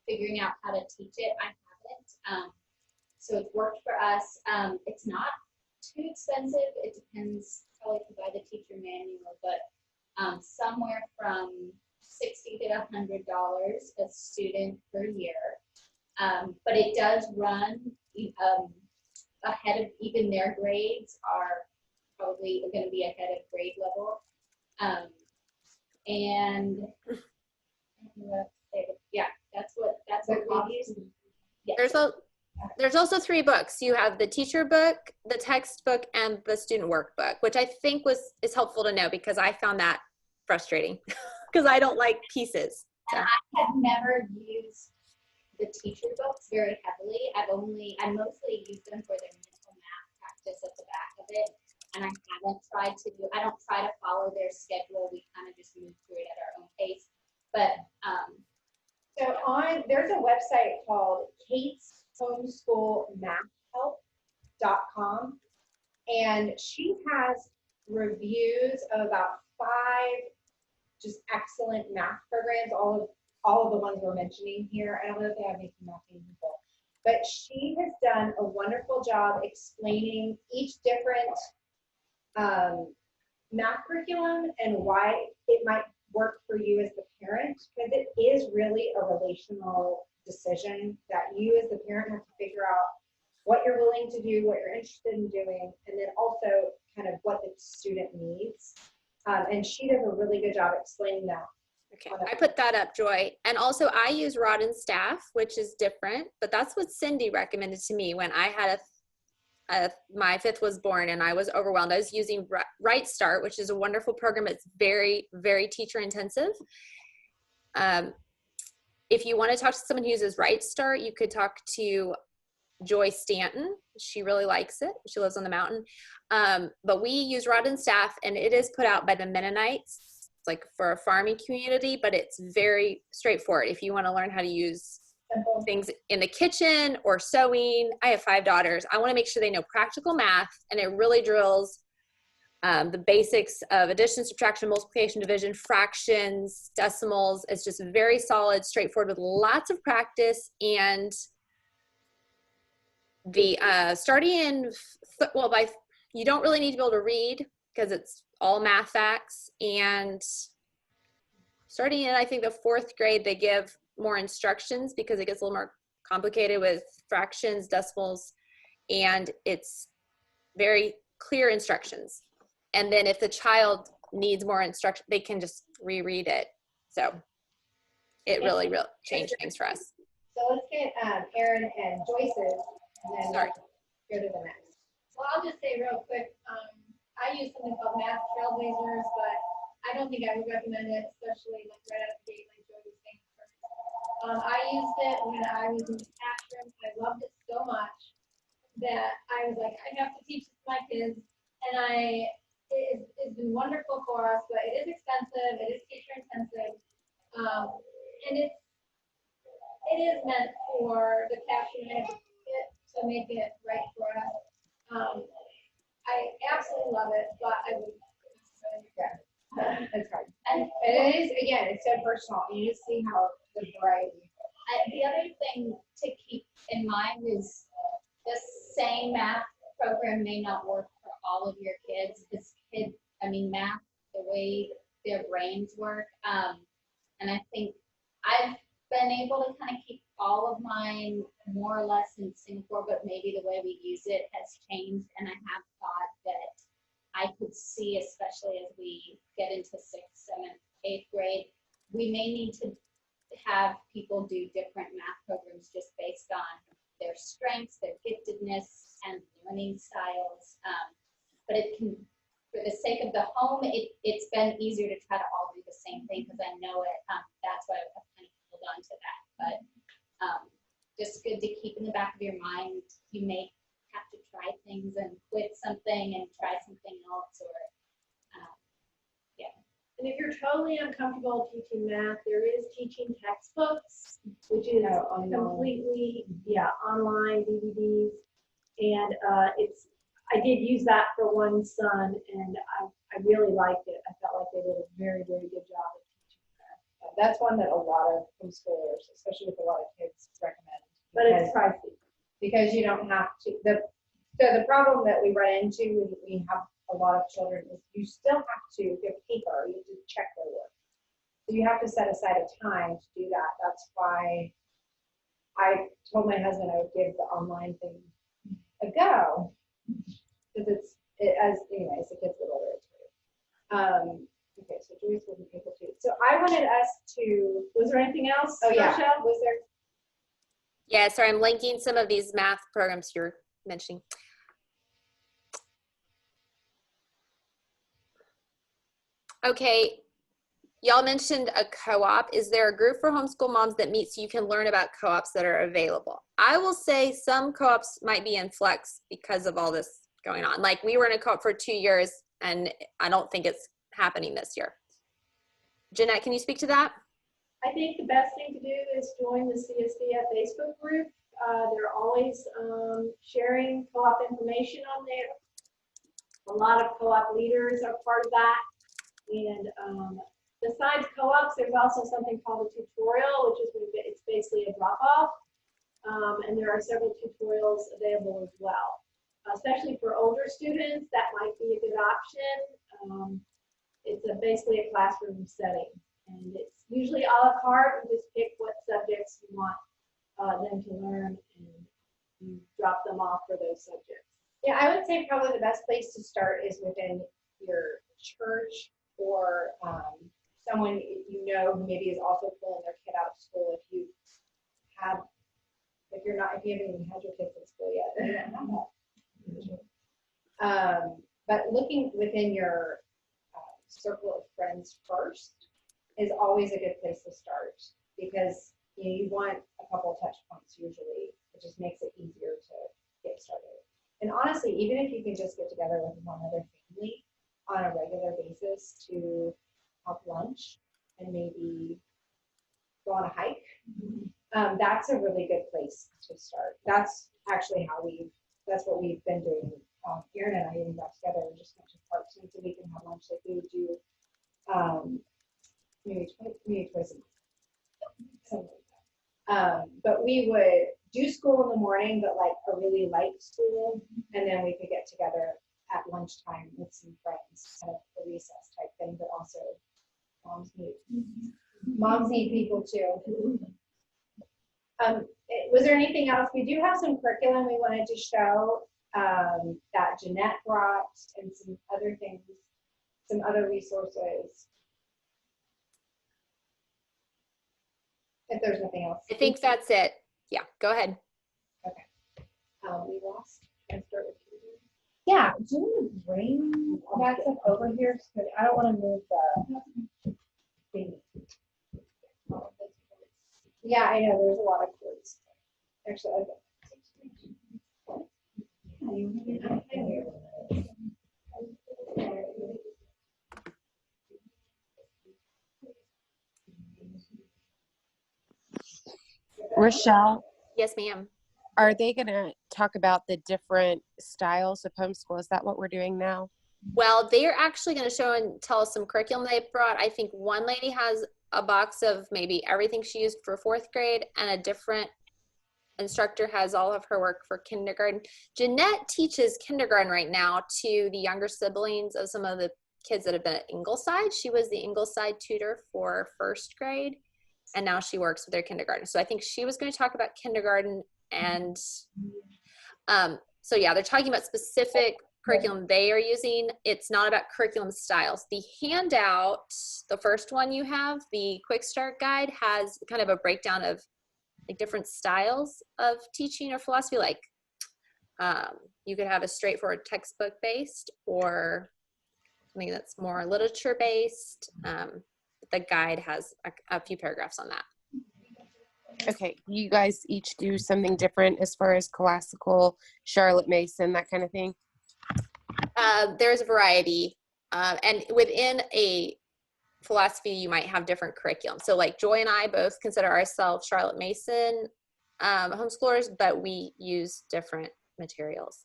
figuring out how to teach it. I haven't. So it's worked for us. It's not too expensive. It depends probably if you buy the teacher manual, but somewhere from $60 to $100 a student per year. But it does run ahead of, even their grades are probably going to be ahead of grade level. And yeah, that's what we use. Yes. There's also 3 books. You have the teacher book, the textbook, and the student workbook, which I think is helpful to know because I found that frustrating because I don't like pieces. So. And I have never used the teacher books very heavily. I mostly use them for their mental math practice at the back of it. And I don't try to follow their schedule. We kind of just move through it at our own pace. But there's a website called Kate's Homeschool Help.com, and she has reviews of about 5 just excellent math programs, all of the ones we're mentioning here. I don't know if they have any math people, but she has done a wonderful job explaining each different math curriculum and why it might work for you as the parent, because it is really a relational decision that you as the parent have to figure out what you're willing to do, what you're interested in doing, and then also kind of what the student needs. And she does a really good job explaining that. Okay, I put that up, Joy. And also I use Rod and Staff, which is different, but that's what Cindy recommended to me when I had my 5th was born and I was overwhelmed. I was using Right Start, which is a wonderful program. It's very, very teacher intensive. If you want to talk to someone who uses Right Start, you could talk to Joy Stanton. She really likes it. She lives on the mountain. But we use Rod and Staff, and it is put out by the Mennonites. It's like for a farming community, but it's very straightforward. If you want to learn how to use things in the kitchen or sewing. I have 5 daughters. I want to make sure they know practical math, and it really drills the basics of addition, subtraction, multiplication, division, fractions, decimals. It's just very solid, straightforward with lots of practice. And the starting in, you don't really need to be able to read because it's all math facts. And starting in, I think, the 4th grade, they give more instructions because it gets a little more complicated with fractions, decimals, and it's very clear instructions. And then if the child needs more instruction, they can just reread it. So it really changed things for us. So let's get Erin and Joyce's, and then go to the next. Well, I'll just say real quick, I use something called Math Trailblazers, but I don't think I would recommend it, especially like right out of the gate, like Joy was saying. I used it when I was in the classroom. I loved it so much that I was like, I have to teach this to my kids. And it's been wonderful for us, but it is expensive. It is teacher intensive. And it is meant for the classroom to make it right for us. I absolutely love it, but I would. Yeah, that's right. And it is, again, it's so personal. You just see how the variety. The other thing to keep in mind is the same math program may not work for all of your kids. Math, the way their brains work. And I think I've been able to kind of keep all of mine more or less in Singapore, but maybe the way we use it has changed. And I have thought that I could see, especially as we get into 6th, 7th, 8th grade, we may need to have people do different math programs just based on their strengths, their giftedness, and learning styles. But it can, for the sake of the home, it's been easier to try to all do the same thing because I know it. That's why I've kind of held on to that. But just good to keep in the back of your mind. You may have to try things and quit something and try something else, or And if you're totally uncomfortable teaching math, there is teaching textbooks, which is completely, online DVDs. And I did use that for one son, and I really liked it. I felt like they did a very, very good job of teaching that. That's one that a lot of homeschoolers, especially with a lot of kids, recommend. But it's pricey. Because you don't have to, so the problem that we run into when we have a lot of children is you still have to give paper, you have to check their work. So you have to set aside a time to do that. That's why I told my husband I would give the online thing a go. Because anyways, the kids get older, it's great. Okay, so Joyce wasn't able to. So I wanted us to, was there anything else? Oh, yeah. Rochelle, was there? Yeah, sorry, I'm linking some of these math programs you're mentioning. Okay, y'all mentioned a co-op. Is there a group for homeschool moms that meets so you can learn about co-ops that are available? I will say some co-ops might be in flux because of all this going on. Like we were in a co-op for 2 years and I don't think it's happening this year. Jeanette, can you speak to that? I think the best thing to do is join the CSDF Facebook group. They're always sharing co-op information on there. A lot of co-op leaders are part of that. And besides co-ops, there's also something called a tutorial, which is it's basically a drop-off. And there are several tutorials available as well. Especially for older students, that might be a good option. It's basically a classroom setting. And it's usually a la carte. You just pick what subjects you want them to learn and you drop them off for those subjects. Yeah, I would say probably the best place to start is within your church or someone you know who maybe is also pulling their kid out of school. If you haven't even had your kids in school yet, then you don't have that. But looking within your circle of friends first is always a good place to start because you want a couple of touch points usually. It just makes it easier to get started. And honestly, even if you can just get together with one other family on a regular basis to have lunch and maybe go on a hike, that's a really good place to start. That's actually that's what we've been doing. Erin and I even got together and just went to parks once a week and have lunch like we would do maybe twice a month. Something like that. But we would do school in the morning, but like a really light school, and then we could get together at lunchtime with some friends, kind of a recess type thing, but also moms need people too. Was there anything else? We do have some curriculum we wanted to show that Jeanette brought and some other things, some other resources. If there's nothing else. I think that's it. Yeah, go ahead. Okay. We lost. Can I start with you? Yeah, do you want to bring that stuff over here? I don't want to move the thing. Yeah, I know. There's a lot of cords. Actually, okay. Rochelle, Yes, ma'am. are they going to talk about the different styles of homeschool? Is that what we're doing now? Well, they're actually going to show and tell us some curriculum they brought. I think one lady has a box of maybe everything she used for 4th grade, and a different instructor has all of her work for kindergarten. Jeanette teaches kindergarten right now to the younger siblings of some of the kids that have been at Ingleside. She was the Ingleside tutor for 1st grade, and now she works with their kindergarten. So I think she was going to talk about kindergarten. And so yeah, they're talking about specific curriculum they are using. It's not about curriculum styles. The handout, the first one you have, the Quick Start Guide, has kind of a breakdown of like different styles of teaching or philosophy. Like you could have a straightforward textbook based or something that's more literature based. The guide has a few paragraphs on that. Okay, you guys each do something different as far as classical, Charlotte Mason, that kind of thing? There's a variety. And within a philosophy, you might have different curriculum. So like Joy and I both consider ourselves Charlotte Mason homeschoolers, but we use different materials.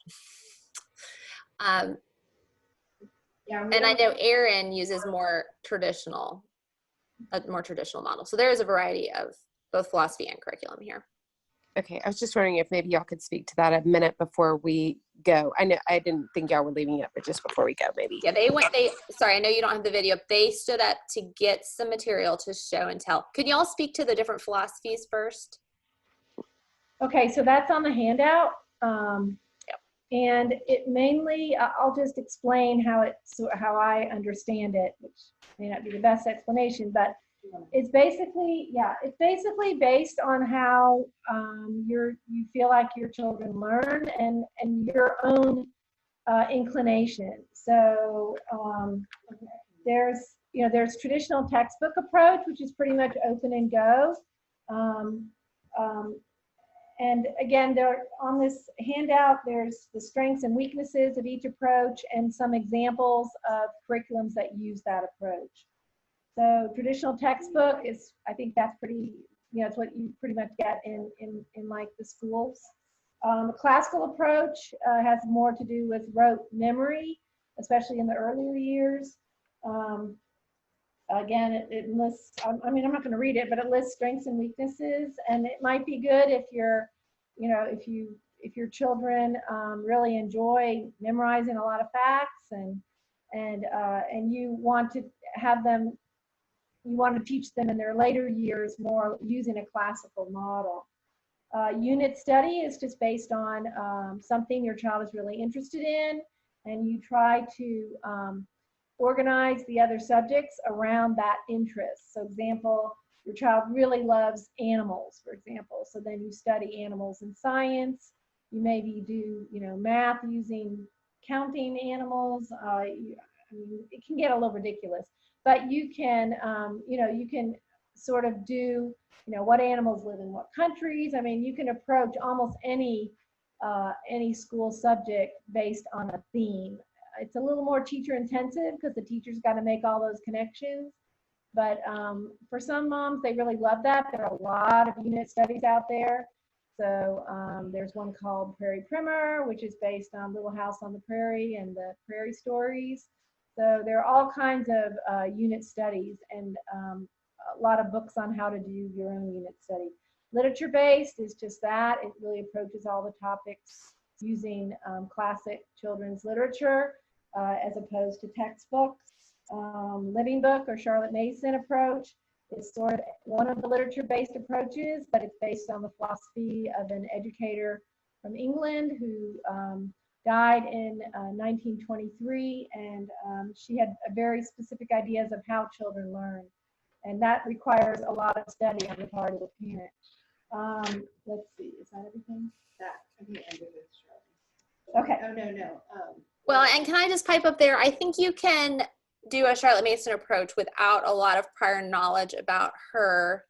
Yeah. And I know Erin uses a more traditional model. So there is a variety of both philosophy and curriculum here. Okay, I was just wondering if maybe y'all could speak to that a minute before we go. I know I didn't think y'all were leaving it, but just before we go, maybe. Yeah, sorry, I know you don't have the video. They stood up to get some material to show and tell. Could y'all speak to the different philosophies first? Okay, so that's on the handout. Yep. And it mainly, I'll just explain how I understand it, which may not be the best explanation, but it's basically based on how you feel like your children learn and your own inclination. So there's traditional textbook approach, which is pretty much open and go. And again, there on this handout, there's the strengths and weaknesses of each approach and some examples of curriculums that use that approach. So traditional textbook is, I think that's pretty, it's what you pretty much get in like the schools. The classical approach has more to do with rote memory, especially in the earlier years. Again, it lists, I mean, I'm not going to read it, but it lists strengths and weaknesses, and it might be good if you're, if your children really enjoy memorizing a lot of facts and you want to have them, you want to teach them in their later years more using a classical model. Unit study is just based on something your child is really interested in, and you try to organize the other subjects around that interest. So example, your child really loves animals, for example. So then you study animals in science. You maybe do, math using counting animals. I mean, it can get a little ridiculous, but you can, you can sort of do, what animals live in what countries. I mean, you can approach almost any school subject based on a theme. It's a little more teacher intensive because the teacher's got to make all those connections. But for some moms, they really love that. There are a lot of unit studies out there. So there's one called Prairie Primer, which is based on Little House on the Prairie and the Prairie Stories. So there are all kinds of unit studies and a lot of books on how to do your own unit study. Literature-based is just that. It really approaches all the topics using classic children's literature as opposed to textbooks. Living Book or Charlotte Mason approach is sort of one of the literature-based approaches, but it's based on the philosophy of an educator from England who died in 1923, and she had very specific ideas of how children learn, and that requires a lot of study on the part of the parent. Let's see, is that everything? Okay. Oh, no. Well, and can I just pipe up there? I think you can do a Charlotte Mason approach without a lot of prior knowledge about her.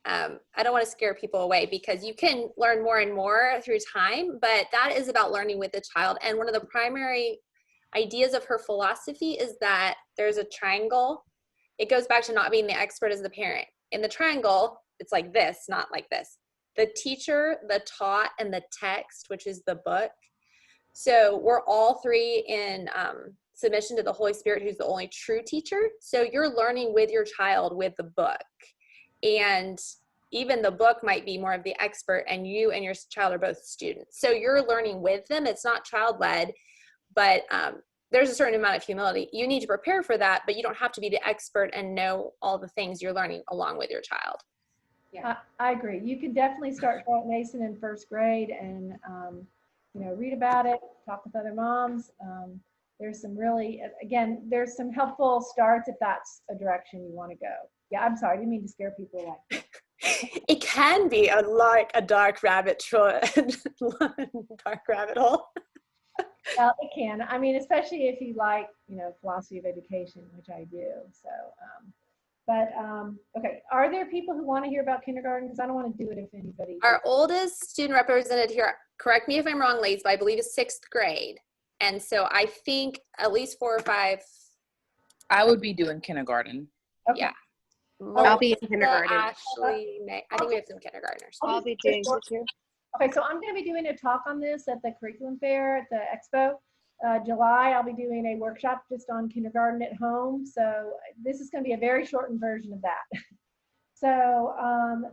I don't want to scare people away because you can learn more and more through time, but that is about learning with the child. And one of the primary ideas of her philosophy is that there's a triangle. It goes back to not being the expert as the parent. In the triangle, it's like this, not like this. The teacher, the taught, and the text, which is the book. So we're all three in submission to the Holy Spirit, who's the only true teacher. So you're learning with your child with the book. And even the book might be more of the expert, and you and your child are both students. So you're learning with them. It's not child-led, but there's a certain amount of humility. You need to prepare for that, but you don't have to be the expert and know all the things you're learning along with your child. Yeah, I agree. You can definitely start Charlotte Mason in first grade and read about it, talk with other moms. There's some really, again, there's some helpful starts if that's a direction you want to go. Yeah, I'm sorry, I didn't mean to scare people away. It can be a dark rabbit hole. Well, it can. I mean, especially if you like, philosophy of education, which I do. So, okay. Are there people who want to hear about kindergarten? Because I don't want to do it if anybody. Our oldest student represented here, correct me if I'm wrong, ladies, but I believe is 6th grade. And so I think at least 4 or 5. I would be doing kindergarten. Okay. Yeah. I'll be in kindergarten. Ashley, I think we have some kindergartners. I'll be doing it too. Okay, so I'm going to be doing a talk on this at the curriculum fair at the expo. July, I'll be doing a workshop just on kindergarten at home. So this is going to be a very shortened version of that. So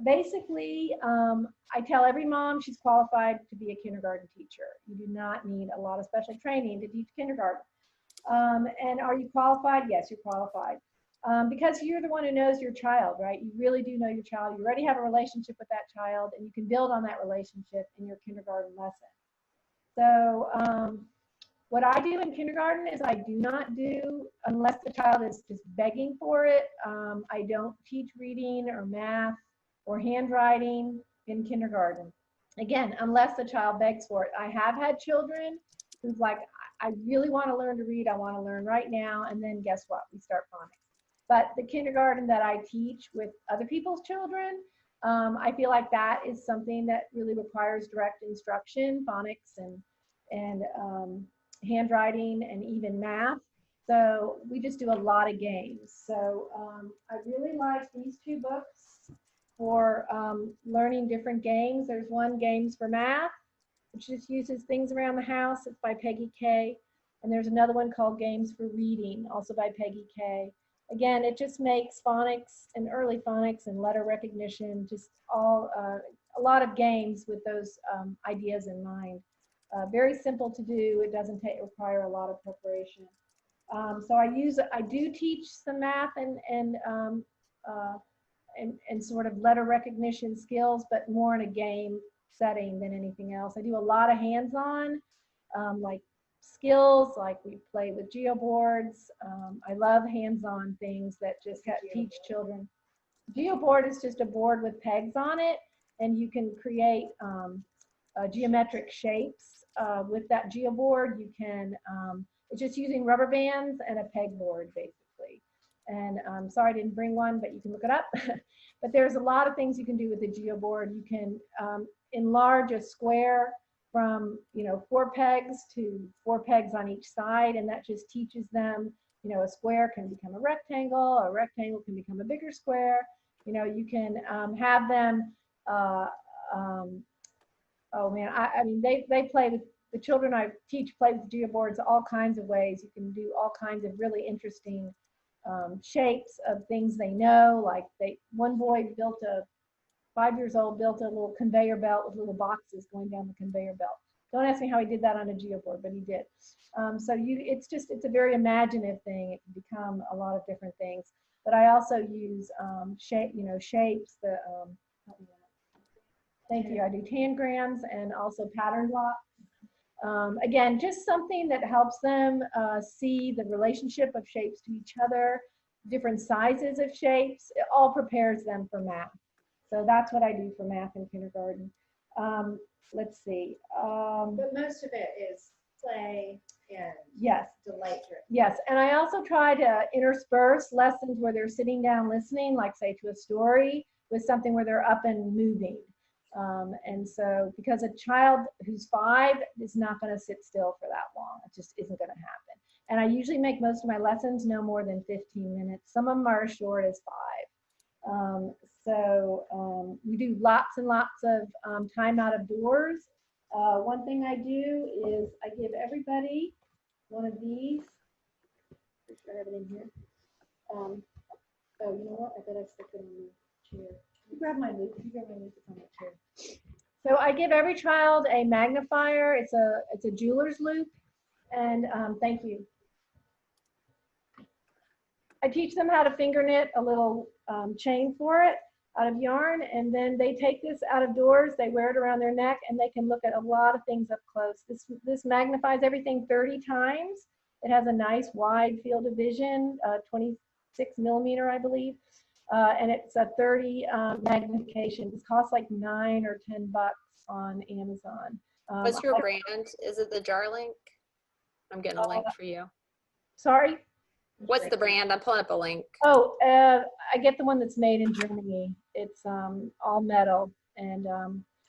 basically, I tell every mom she's qualified to be a kindergarten teacher. You do not need a lot of special training to teach kindergarten. And are you qualified? Yes, you're qualified. Because you're the one who knows your child, right? You really do know your child. You already have a relationship with that child, and you can build on that relationship in your kindergarten lesson. So what I do in kindergarten is I do not do, unless the child is just begging for it, I don't teach reading or math or handwriting in kindergarten. Again, unless the child begs for it. I have had children who's like, I really want to learn to read, I want to learn right now, and then guess what? We start phonics. But the kindergarten that I teach with other people's children, I feel like that is something that really requires direct instruction, phonics and handwriting and even math. So we just do a lot of games. So I really like these two books for learning different games. There's one, Games for Math, which just uses things around the house. It's by Peggy Kay. And there's another one called Games for Reading, also by Peggy Kay. Again, it just makes phonics and early phonics and letter recognition, just all a lot of games with those ideas in mind. Very simple to do. It doesn't require a lot of preparation. So I do teach some math and sort of letter recognition skills, but more in a game setting than anything else. I do a lot of hands-on, like skills, like we play with geoboards. I love hands-on things that just teach children. Geoboard is just a board with pegs on it, and you can create geometric shapes with that geoboard. You can, it's just using rubber bands and a pegboard basically. And sorry I didn't bring one, but you can look it up. But there's a lot of things you can do with the geoboard. You can enlarge a square from 4 pegs to 4 pegs on each side, and that just teaches them, a square can become a rectangle can become a bigger square. You can have them oh man, I mean, they play with, the children I teach play with geoboards all kinds of ways. You can do all kinds of really interesting shapes of things they know. Like one boy built 5 years old, built a little conveyor belt with little boxes going down the conveyor belt. Don't ask me how he did that on a geoboard, but he did. So it's a very imaginative thing. It can become a lot of different things. But I also use shapes. Thank you. I do tangrams and also pattern blocks. Again, just something that helps them see the relationship of shapes to each other, different sizes of shapes. It all prepares them for math. So that's what I do for math in kindergarten. Let's see. But most of it is play and yes, delight driven. Yes, and I also try to intersperse lessons where they're sitting down listening, like say to a story, with something where they're up and moving. And so because a child who's 5 is not going to sit still for that long, it just isn't going to happen. And I usually make most of my lessons no more than 15 minutes. Some of them are as short as 5. We do lots and lots of time out of doors. One thing I do is I give everybody one of these. Pretty sure I have it in here. Oh, you know what? I bet I stuck it on the chair. You grab my loop. You grab my loop. It's on the chair. So I give every child a magnifier. It's a jeweler's loop, and thank you. I teach them how to finger knit a little chain for it out of yarn, and then they take this out of doors, they wear it around their neck, and they can look at a lot of things up close. This magnifies everything 30 times. It has a nice wide field of vision, 26 millimeter, I believe, and it's a 30 magnification. This costs like $9 or $10 on Amazon. What's your brand? Is it the Jar Link? I'm getting a link for you. Sorry? What's the brand? I'm pulling up a link. Oh, I get the one that's made in Germany. It's all metal, and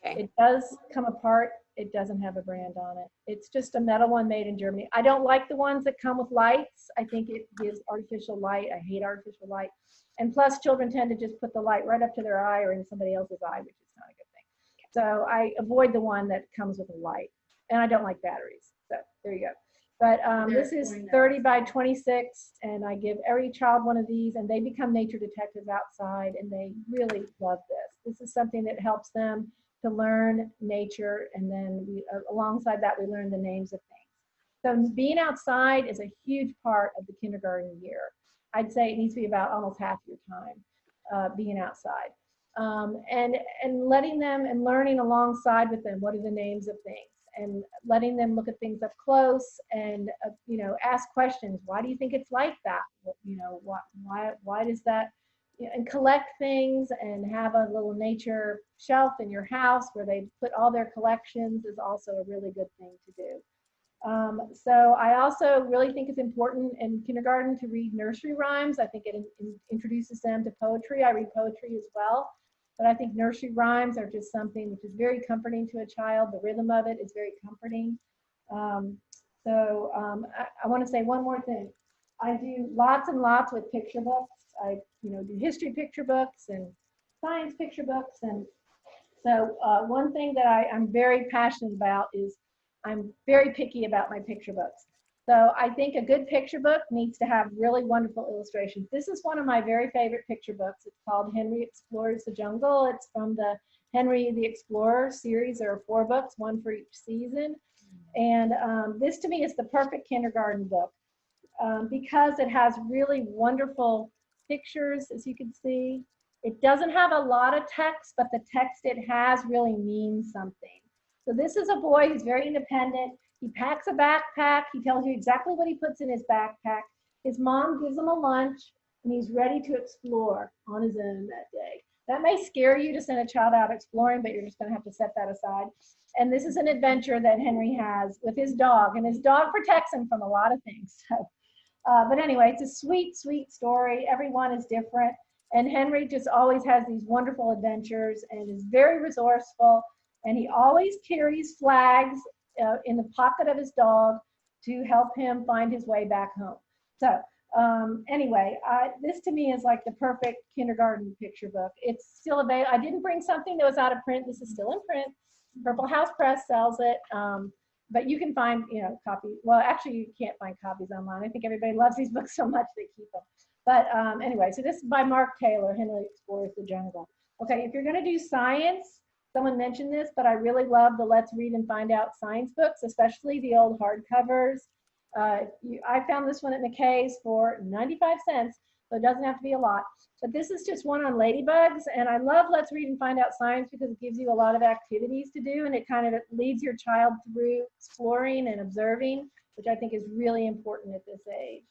Okay. it does come apart. It doesn't have a brand on it. It's just a metal one made in Germany. I don't like the ones that come with lights. I think it gives artificial light. I hate artificial light. And plus, children tend to just put the light right up to their eye or in somebody else's eye, which is not a good thing. So I avoid the one that comes with a light. And I don't like batteries. So there you go. But They're this is exploring that 30 by outside. 26, and I give every child one of these, and they become nature detectives outside, and they really love this. This is something that helps them to learn nature, and then alongside that, we learn the names of things. So being outside is a huge part of the kindergarten year. I'd say it needs to be about almost half your time being outside. And letting them and learning alongside with them, what are the names of things, and letting them look at things up close and ask questions. Why do you think it's like that? Why does that? And collect things and have a little nature shelf in your house where they put all their collections is also a really good thing to do. So I also really think it's important in kindergarten to read nursery rhymes. I think it introduces them to poetry. I read poetry as well, but I think nursery rhymes are just something which is very comforting to a child. The rhythm of it is very comforting. I want to say one more thing. I do lots and lots with picture books. I do history picture books and science picture books. And so one thing that I'm very passionate about is I'm very picky about my picture books. So I think a good picture book needs to have really wonderful illustrations. This is one of my very favorite picture books. It's called Henry Explores the Jungle. It's from the Henry the Explorer series. There are 4 books, one for each season. And this to me is the perfect kindergarten book because it has really wonderful pictures, as you can see. It doesn't have a lot of text, but the text it has really means something. So this is a boy who's very independent. He packs a backpack. He tells you exactly what he puts in his backpack. His mom gives him a lunch, and he's ready to explore on his own that day. That may scare you to send a child out exploring, but you're just going to have to set that aside. And this is an adventure that Henry has with his dog, and his dog protects him from a lot of things. So, but anyway, it's a sweet, sweet story. Everyone is different. And Henry just always has these wonderful adventures and is very resourceful. And he always carries flags in the pocket of his dog to help him find his way back home. So anyway, this to me is like the perfect kindergarten picture book. It's still available. I didn't bring something that was out of print. This is still in print. Purple House Press sells it. But you can find, copies. Well, actually, you can't find copies online. I think everybody loves these books so much they keep them. But anyway, so this is by Mark Taylor, Henry Explores the Jungle. Okay, if you're going to do science, someone mentioned this, but I really love the Let's Read and Find Out science books, especially the old hardcovers. I found this one at McKay's for 95 cents, so it doesn't have to be a lot. But this is just one on ladybugs, and I love Let's Read and Find Out Science because it gives you a lot of activities to do, and it kind of leads your child through exploring and observing, which I think is really important at this age.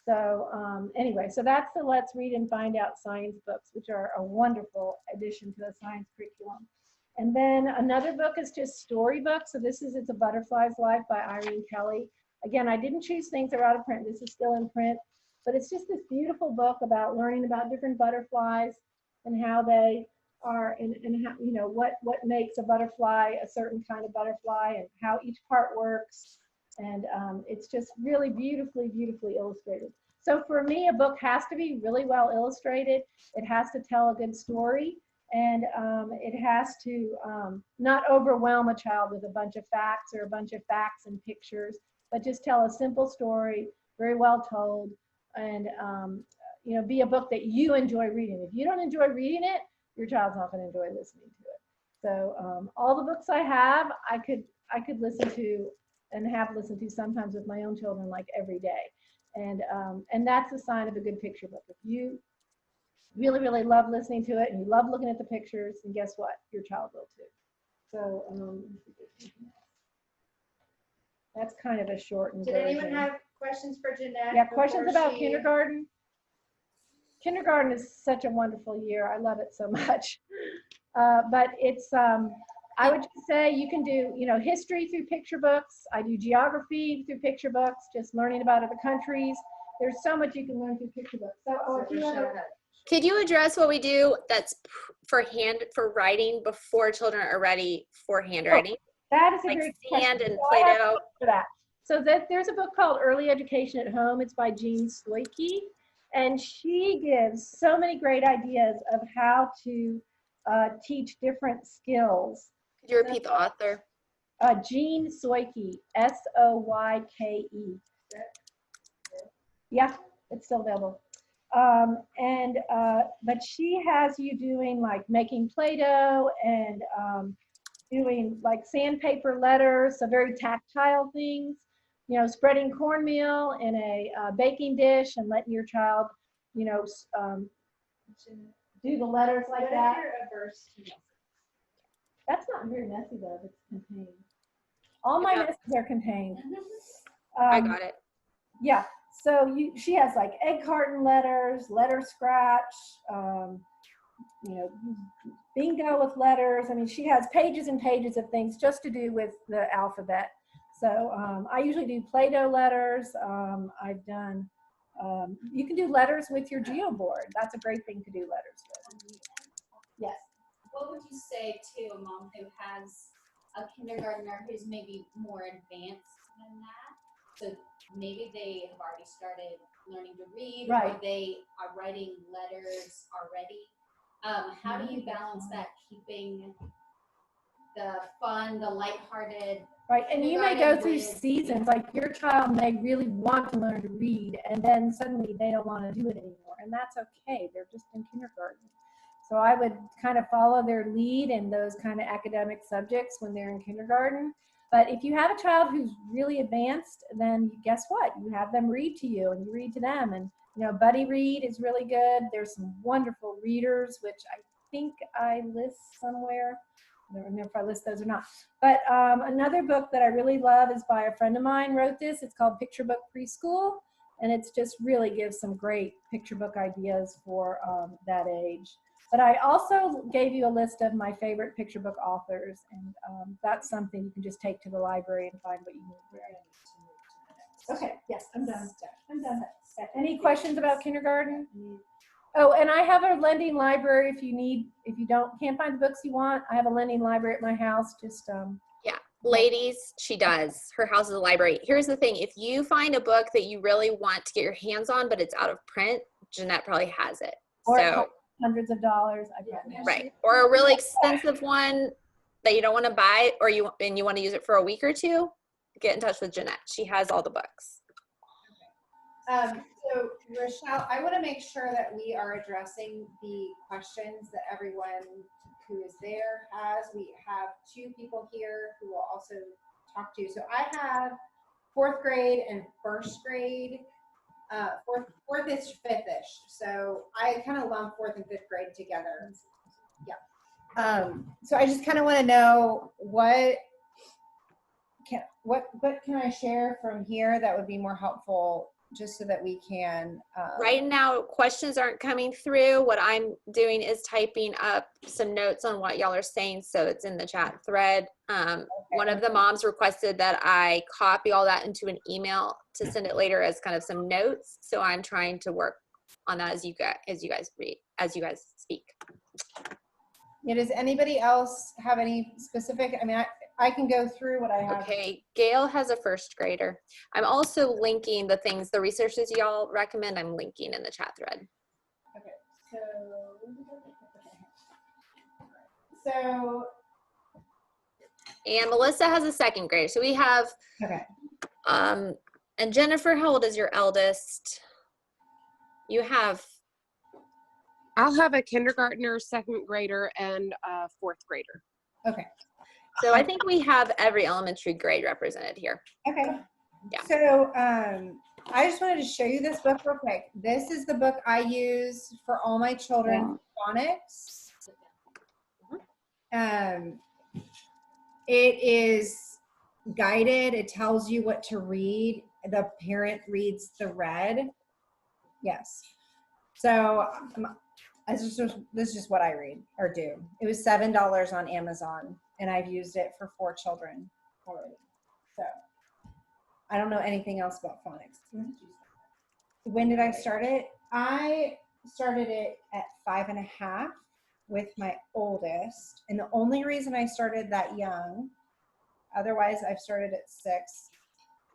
So anyway, so that's the Let's Read and Find Out Science books, which are a wonderful addition to the science curriculum. And then another book is just storybooks. So this is It's a Butterfly's Life by Irene Kelly. Again, I didn't choose things that are out of print. This is still in print. But it's just this beautiful book about learning about different butterflies and how they are and how, what makes a butterfly a certain kind of butterfly and how each part works. And it's just really beautifully, beautifully illustrated. So for me, a book has to be really well illustrated. It has to tell a good story. And it has to not overwhelm a child with a bunch of facts or a bunch of facts and pictures, but just tell a simple story, very well told, and be a book that you enjoy reading. If you don't enjoy reading it, your child's not going to enjoy listening to it. So all the books I have, I could listen to and have listened to sometimes with my own children, like every day. And that's a sign of a good picture book. If you really, really love listening to it and you love looking at the pictures, and guess what? Your child will too. So that's kind of a shortened Did version. anyone have questions for Jeanette? Yeah, questions before about she- kindergarten? Kindergarten is such a wonderful year. I love it so much. But it's, I would just say you can do, history through picture books. I do geography through picture books, just learning about other countries. There's so much you can learn through picture books. So, if you have a, Could you address what we do that's for writing before children are ready for handwriting? that is a Like great sand question. and So I have Play-Doh? for that. So there's a book called Early Education at Home. It's by Jean Stoike, and she gives so many great ideas of how to teach different skills. Could you repeat the author? Jean Soyke, Soyke. Yeah, it's still available. But she has you doing like making Play-Doh and doing like sandpaper letters, so very tactile things. You know, spreading cornmeal in a baking dish and letting your child, you know, do the letters like that. That's not very messy though. It's contained. All my messes are contained. I got it. Yeah. So she has like egg carton letters, letter scratch, you know, bingo with letters. I mean, she has pages and pages of things just to do with the alphabet. So I usually do Play-Doh letters. I've done, you can do letters with your Geoboard. That's a great thing to do letters with. Yes. What would you say to a mom who has a kindergartner who's maybe more advanced than that? So maybe they have already started learning to read, Right. or they are writing letters already. How do you balance that, keeping the fun, the lighthearted? Right, and you may go through with- seasons, like your child may really want to learn to read, and then suddenly they don't want to do it anymore, and that's okay. They're just in kindergarten. So I would kind of follow their lead in those kind of academic subjects when they're in kindergarten. But if you have a child who's really advanced, then guess what? You have them read to you, and you read to them. And you know, Buddy Read is really good. There's some wonderful readers, which I think I list somewhere. I don't remember if I list those or not. But another book that I really love is by a friend of mine wrote this. It's called Picture Book Preschool. And it's just really gives some great picture book ideas for that age. But I also gave you a list of my favorite picture book authors. And that's something you can just take to the library and find what you need. Okay, yes, I'm done. I'm done. Any questions about kindergarten? Oh, and I have a lending library if you need, if you can't find the books you want, I have a lending library at my house. Just Yeah, ladies, she does. Her house is a library. Here's the thing. If you find a book that you really want to get your hands on, but it's out of print, Jeanette probably has it. or So, hundreds of dollars. right. Or a really expensive one that you don't want to buy, or you want to use it for a week or two, get in touch with Jeanette. She has all the books. So Rochelle, I want to make sure that we are addressing the questions that everyone who is there has. We have 2 people here who will also talk to you. So I have 4th grade and 1st grade. 4th is 5th-ish. So I kind of lump 4th and 5th grade together. Yeah. So I just kind of want to know what can I share from here that would be more helpful, just so that we can. Right now, questions aren't coming through. What I'm doing is typing up some notes on what y'all are saying, so it's in the chat thread. One of the moms requested that I copy all that into an email to send it later as kind of some notes. So I'm trying to work on that as you guys speak. Yeah, does anybody else have any specific? I mean, I can go through what I have. Okay, Gail has a 1st grader. I'm also linking the things, the resources y'all recommend, I'm linking in the chat thread. Okay, so And Melissa has a 2nd grader. So we have, okay. And Jennifer, how old is your eldest? You have, I'll have a kindergartner, 2nd grader, and a 4th grader. Okay. so I think we have every elementary grade represented here. Okay. Yeah. So I just wanted to show you this book real quick. This is the book I use for all my children phonics. It is guided. It tells you what to read. The parent reads the red. Yes. So this is just what I read or do. It was $7 on Amazon, and I've used it for 4 children already. So I don't know anything else about phonics. When did I start it? I started it at 5.5 with my oldest. And the only reason I started that young, otherwise I've started at 6,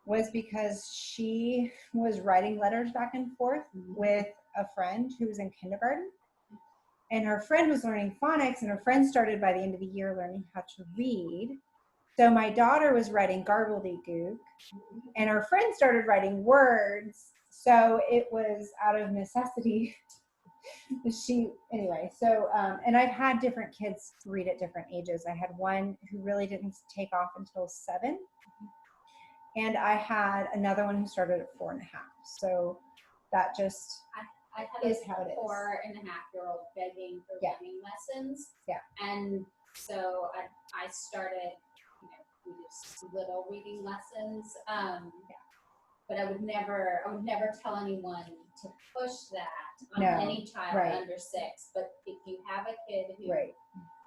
was because she was writing letters back and forth with a friend who was in kindergarten. And her friend was learning phonics, and her friend started by the end of the year learning how to read. So my daughter was writing gobbledygook, and our friend started writing words. So it was out of necessity. Anyway, so, and I've had different kids read at different ages. I had one who really didn't take off until 7. And I had another one who started at 4.5. So that just I had is a how it is. 4.5-year-old begging for Yeah. running lessons. Yeah. And so I started, we did little reading lessons. But I would never tell anyone to push that on No, any child right. under 6. But if you have a kid who Right.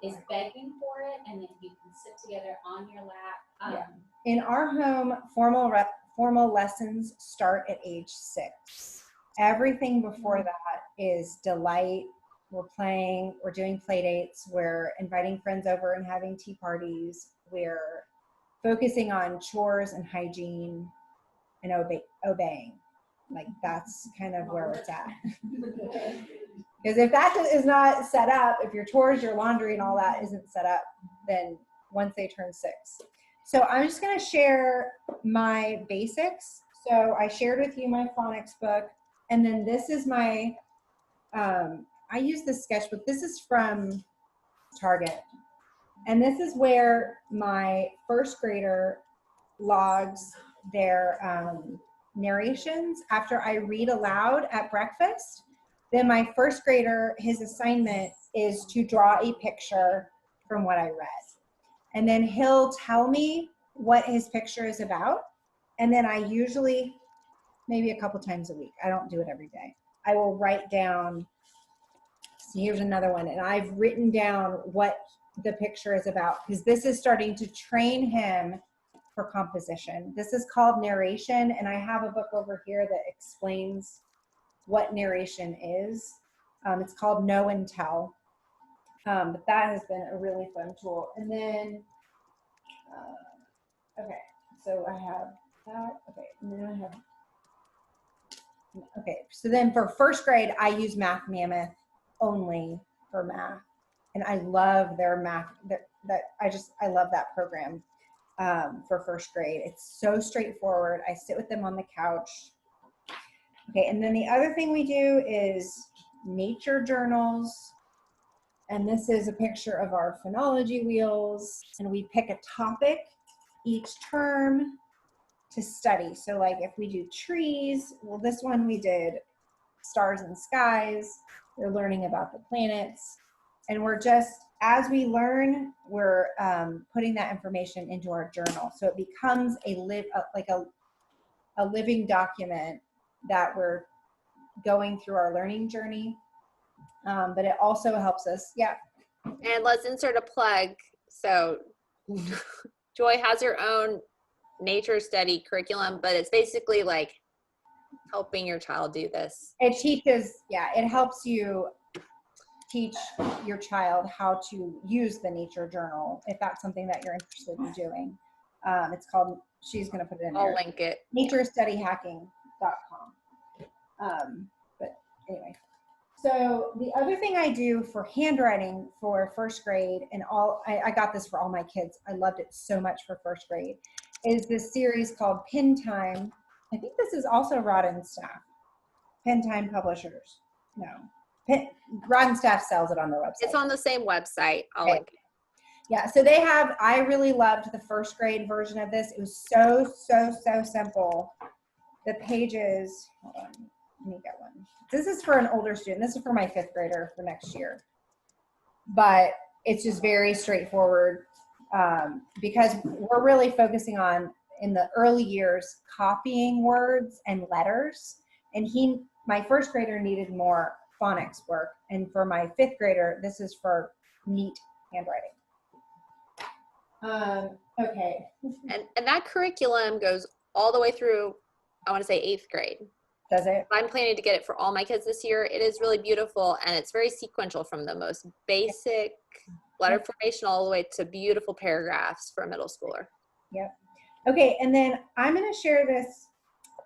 is begging for it, and then you can sit together on your lap. Yeah. In our home, formal lessons start at age 6. Everything before that is delight. We're playing, we're doing play dates, we're inviting friends over and having tea parties. We're focusing on chores and hygiene and obeying. Like that's kind of where it's at. Because if that is not set up, if your chores, your laundry and all that isn't set up, then once they turn 6. So I'm just gonna share my basics. So I shared with you my phonics book, and then this is my, I use this sketchbook. This is from Target. And this is where my first grader logs their narrations after I read aloud at breakfast. Then my first grader, his assignment is to draw a picture from what I read. And then he'll tell me what his picture is about. And then I usually, maybe a couple times a week, I don't do it every day, I will write down, see, here's another one. And I've written down what the picture is about, because this is starting to train him for composition. This is called narration, and I have a book over here that explains what narration is. It's called Know and Tell, but that has been a really fun tool. And then, okay, so I have that, okay, and then I have, okay, so then for first grade, I use Math Mammoth only for math, and I love their math, I love that program. For first grade. It's so straightforward. I sit with them on the couch. Okay, and then the other thing we do is nature journals. And this is a picture of our phonology wheels. And we pick a topic each term to study. So like if we do trees, well, this one we did stars and skies. We're learning about the planets. And we're just, as we learn, we're putting that information into our journal. So it becomes a living document that we're going through our learning journey. But it also helps us, yeah. And let's insert a plug. So Joy has her own nature study curriculum, but it's basically like helping your child do this. It teaches, yeah, it helps you teach your child how to use the nature journal if that's something that you're interested in doing. It's called, she's going to put it in there. I'll link it. naturestudyhacking.com. But anyway, so the other thing I do for handwriting for first grade, and I got this for all my kids, I loved it so much for first grade, is this series called Pin Time. I think this is also Rod and Staff. Pin Time Publishers. No. Rod and Staff sells it on their website. It's on the same website. I'll link it. Yeah, so they have, I really loved the first grade version of this. It was so simple. The pages, hold on, let me get one. This is for an older student. This is for my 5th grader for next year. But it's just very straightforward because we're really focusing on, in the early years, copying words and letters. And my first grader needed more phonics work. And for my 5th grader, this is for neat handwriting. Okay. And that curriculum goes all the way through, I want to say 8th grade. Does it? I'm planning to get it for all my kids this year. It is really beautiful, and it's very sequential from the most basic letter formation all the way to beautiful paragraphs for a middle schooler. Yep. Okay, and then I'm going to share this.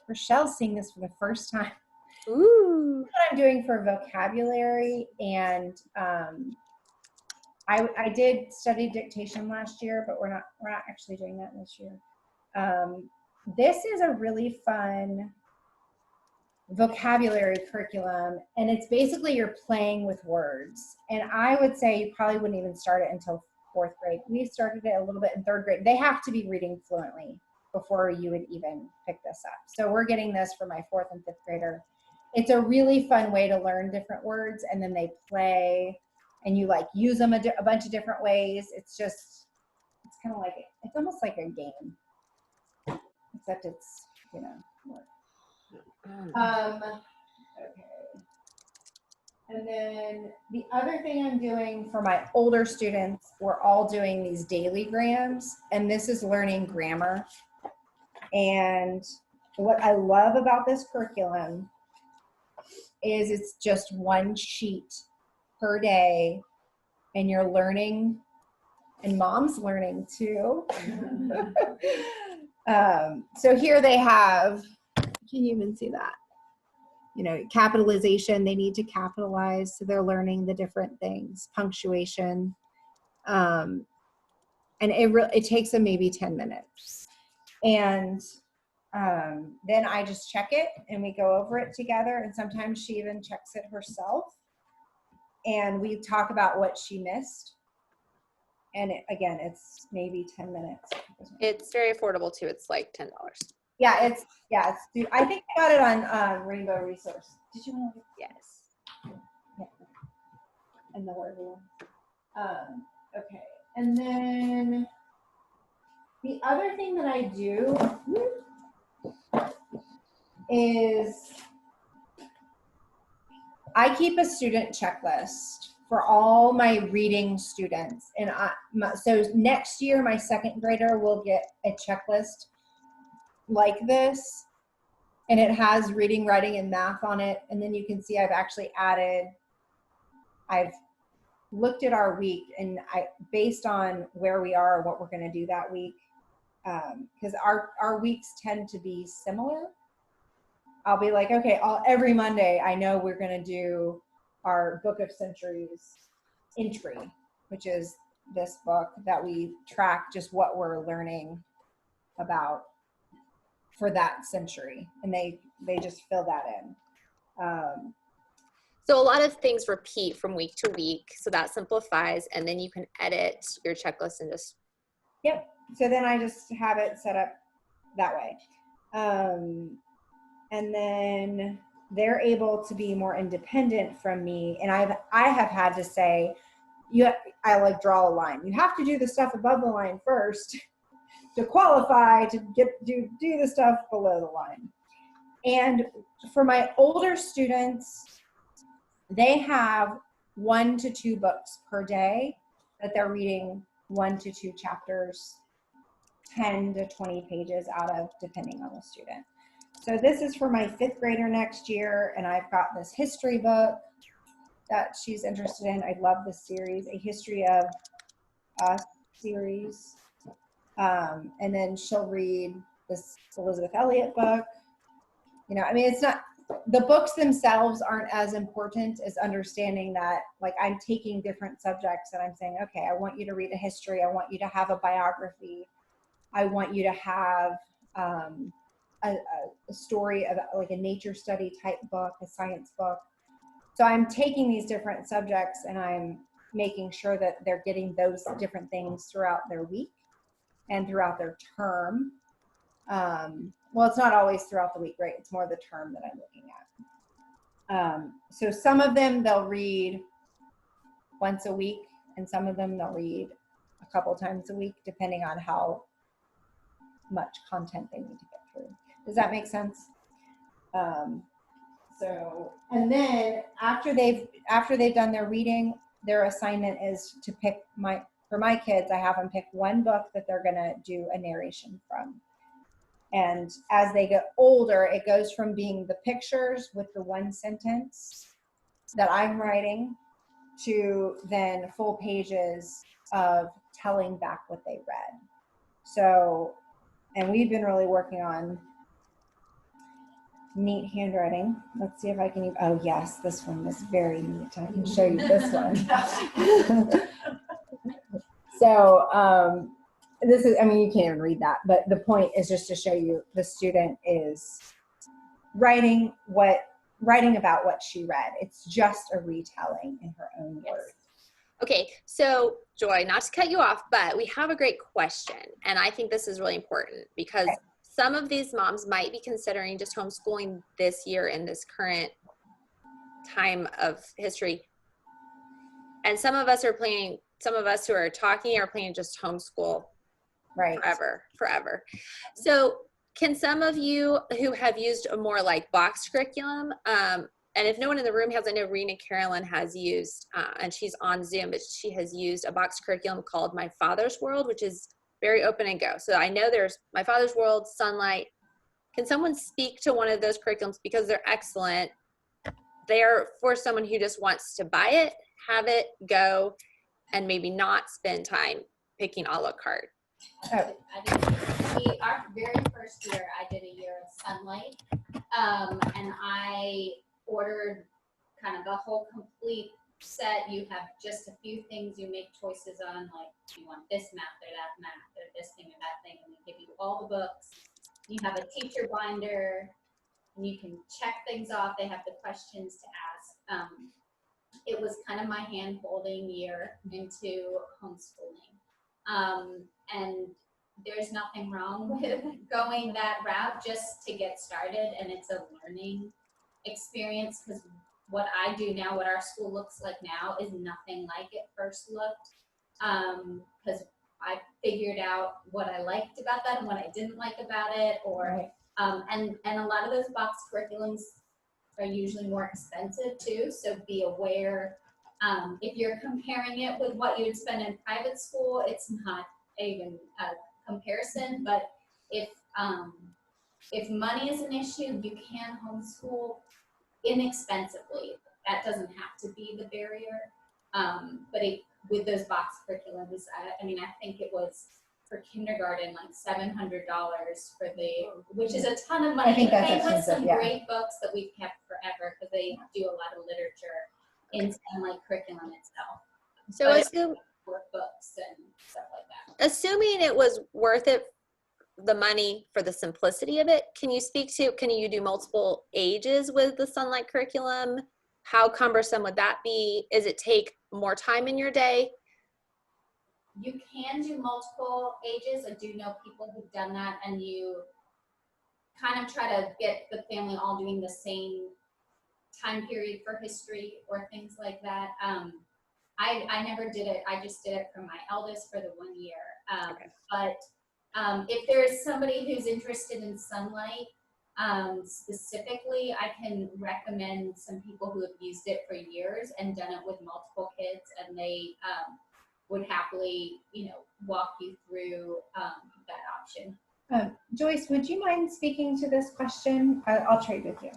Rochelle's seeing this for the first time. Ooh. What I'm doing for vocabulary, and I did study dictation last year, but we're not actually doing that this year. This is a really fun vocabulary curriculum, and it's basically you're playing with words. And I would say you probably wouldn't even start it until 4th grade. We started it a little bit in 3rd grade. They have to be reading fluently before you would even pick this up. So we're getting this for my 4th and 5th grader. It's a really fun way to learn different words, and then they play and you like use them a bunch of different ways. It's kind of like, it's almost like a game, except it's, you know, more. Okay. And then the other thing I'm doing for my older students, we're all doing these daily grams, and this is learning grammar. And what I love about this curriculum is it's just one sheet per day, and you're learning, and mom's learning too. So here they have, can you even see that? You know, capitalization, they need to capitalize, so they're learning the different things, punctuation. And it takes them maybe 10 minutes. And then I just check it and we go over it together, and sometimes she even checks it herself. And we talk about what she missed. And again, it's maybe 10 minutes. It's very affordable too. It's like $10. Yeah, it's I think I got it on Rainbow Resource. Did you want to? Yes. Yeah. And the word one. Okay. And then the other thing that I do is I keep a student checklist for all my reading students. And so next year, my 2nd grader will get a checklist like this, and it has reading, writing, and math on it. And then you can see I've actually I've looked at our week, and based on where we are, what we're going to do that week, because our weeks tend to be similar. I'll be like, okay, every Monday, I know we're going to do our Book of Centuries entry, which is this book that we track just what we're learning about for that century, and they just fill that in. So a lot of things repeat from week to week, so that simplifies, and then you can edit your checklist and just. Yep. So then I just have it set up that way. And then they're able to be more independent from me. And I have had to say, I like draw a line. You have to do the stuff above the line first to qualify to do the stuff below the line. And for my older students, they have 1 to 2 books per day that they're reading 1 to 2 chapters, 10 to 20 pages out of, depending on the student. So this is for my 5th grader next year, and I've got this history book that she's interested in. I love this series, A History of Us series. And then she'll read this Elizabeth Elliot book. You know, I mean, it's not, the books themselves aren't as important as understanding that, like, I'm taking different subjects and I'm saying, okay, I want you to read a history. I want you to have a biography. I want you to have a story of like a nature study type book, a science book. So I'm taking these different subjects and I'm making sure that they're getting those different things throughout their week and throughout their term. Well, it's not always throughout the week, right? It's more the term that I'm looking at. So some of them they'll read once a week, and some of them they'll read a couple times a week, depending on how much content they need to get through. Does that make sense? So, and then after they've done their reading, their assignment is to pick for my kids, I have them pick one book that they're gonna do a narration from. And as they get older, it goes from being the pictures with the one sentence that I'm writing to then full pages of telling back what they read. So, and we've been really working on neat handwriting. Let's see if I can even, oh yes, this one is very neat. I can show you this one. So this is, I mean, you can't even read that, but the point is just to show you the student is writing about what she read. It's just a retelling in her own words. Okay, so Joy, not to cut you off, but we have a great question. And I think this is really important because some of these moms might be considering just homeschooling this year in this current time of history. And some of us who are talking are planning just homeschool forever. So can some of you who have used a more like box curriculum, and if no one in the room has, I know Rena Carolyn has used, and she's on Zoom, but she has used a box curriculum called My Father's World, which is very open and go. So I know there's My Father's World, Sunlight. Can someone speak to one of those curriculums because they're excellent? They're for someone who just wants to buy it, have it, go, and maybe not spend time picking a la carte. Our very first year, I did a year of Sunlight, and I ordered kind of the whole complete set. You have just a few things you make choices on, like you want this math or that math or this thing or that thing, and they give you all the books. You have a teacher binder, and you can check things off. They have the questions to ask. It was kind of my hand-holding year into homeschooling. And there's nothing wrong with going that route just to get started, and it's a learning experience because what I do now, what our school looks like now, is nothing like it first looked, because I figured out what I liked about that and what I didn't like about it, or and a lot of those box curriculums are usually more expensive too, so be aware. If you're comparing it with what you would spend in private school, it's not even a comparison, but if money is an issue, you can homeschool inexpensively. That doesn't have to be the barrier. But with those box curriculums, I mean, I think it was for kindergarten, like $700 for which is a ton of money. I think that's came with expensive, some yeah. great books that we've kept forever because they do a lot of literature in Sunlight curriculum itself. So workbooks and stuff like that. Assuming it was worth it, the money for the simplicity of it, can you do multiple ages with the Sunlight curriculum? How cumbersome would that be? Is it take more time in your day? You can do multiple ages. I do know people who've done that, and you kind of try to get the family all doing the same time period for history or things like that. I never did it. I just did it for my eldest for the 1 year. But if there's somebody who's interested in Sunlight specifically, I can recommend some people who have used it for years and done it with multiple kids, and they would happily, walk you through that option. Joyce, would you mind speaking to this question? I'll trade with you.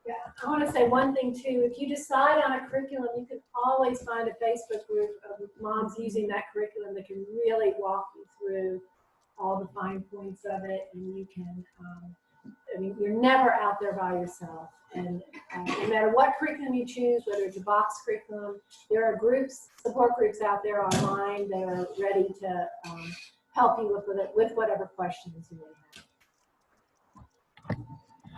Yeah, I want to say one thing too. If you decide on a curriculum, you can always find a Facebook group of moms using that curriculum that can really walk you through all the fine points of it, and you can, I mean, you're never out there by yourself. And no matter what curriculum you choose, whether it's a box curriculum, there are support groups out there online that are ready to help you with whatever questions you may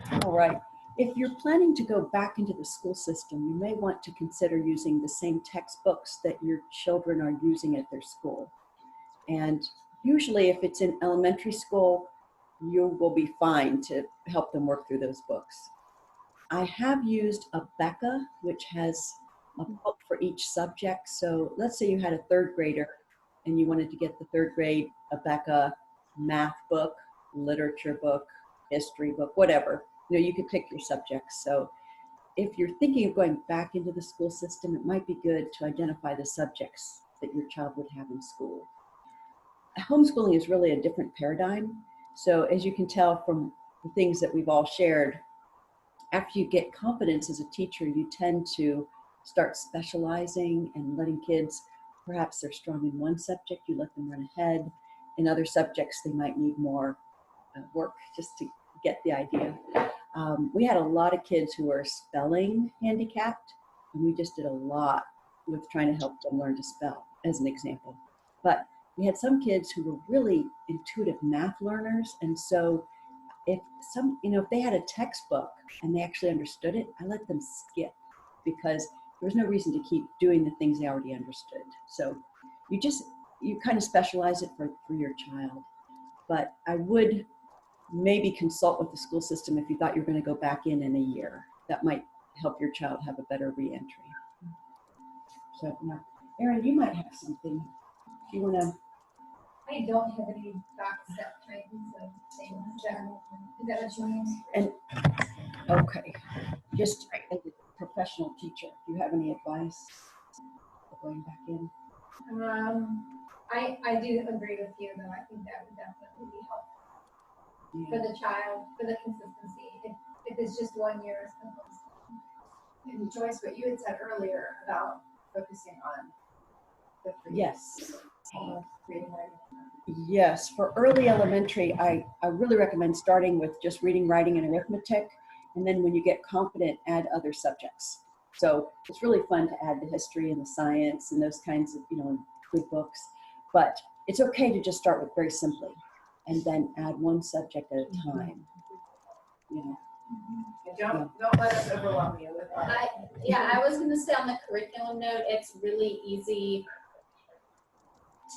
have. All right. If you're planning to go back into the school system, you may want to consider using the same textbooks that your children are using at their school. And usually if it's in elementary school, you will be fine to help them work through those books. I have used a Becca, which has a book for each subject. So let's say you had a third grader and you wanted to get the third grade a Becca math book, literature book, history book, whatever. You could pick your subjects. So if you're thinking of going back into the school system, it might be good to identify the subjects that your child would have in school. Homeschooling is really a different paradigm. So as you can tell from the things that we've all shared, after you get confidence as a teacher, you tend to start specializing and letting kids, perhaps they're strong in one subject, you let them run ahead. In other subjects, they might need more work just to get the idea. We had a lot of kids who were spelling handicapped, and we just did a lot with trying to help them learn to spell, as an example. But we had some kids who were really intuitive math learners. And so if if they had a textbook and they actually understood it, I let them skip because there was no reason to keep doing the things they already understood. So you kind of specialize it for your child. But I would maybe consult with the school system if you thought you were going to go back in a year. That might help your child have a better reentry. So, Erin, you might have something. If you want to. I don't have any back-step kinds of things. Is that what you mean? And okay, just as a professional teacher, do you have any advice for going back in? I do agree with you, though. I think that would definitely be helpful for the child, for the consistency. If it's just 1 year, it's supposed to. And Joyce, what you had said earlier about focusing on the three. Yes. Reading, writing. Yes, for early elementary, I really recommend starting with just reading, writing, and arithmetic. And then when you get confident, add other subjects. So it's really fun to add the history and the science and those kinds of, good books. But it's okay to just start with very simply and then add one subject at a time. And don't let us overwhelm you with that. I was going to say on the curriculum note, it's really easy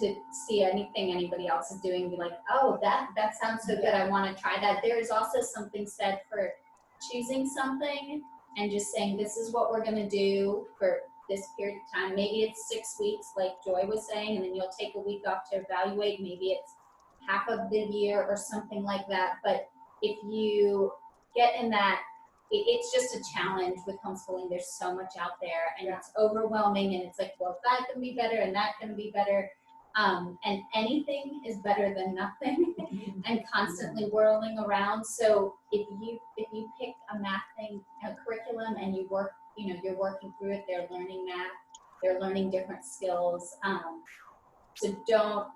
to see anything anybody else is doing and be like, oh, that sounds so good. I want to try that. There is also something said for choosing something and just saying, this is what we're going to do for this period of time. Maybe it's 6 weeks, like Joy was saying, and then you'll take a week off to evaluate. Maybe it's half of the year or something like that. But if you get in that, it's just a challenge with homeschooling. There's so much out there and it's overwhelming, and it's like, well, that can be better and that can be better. And anything is better than nothing and constantly whirling around. So if you pick a math thing, a curriculum, and you work, you're working through it, they're learning math, they're learning different skills. So don't,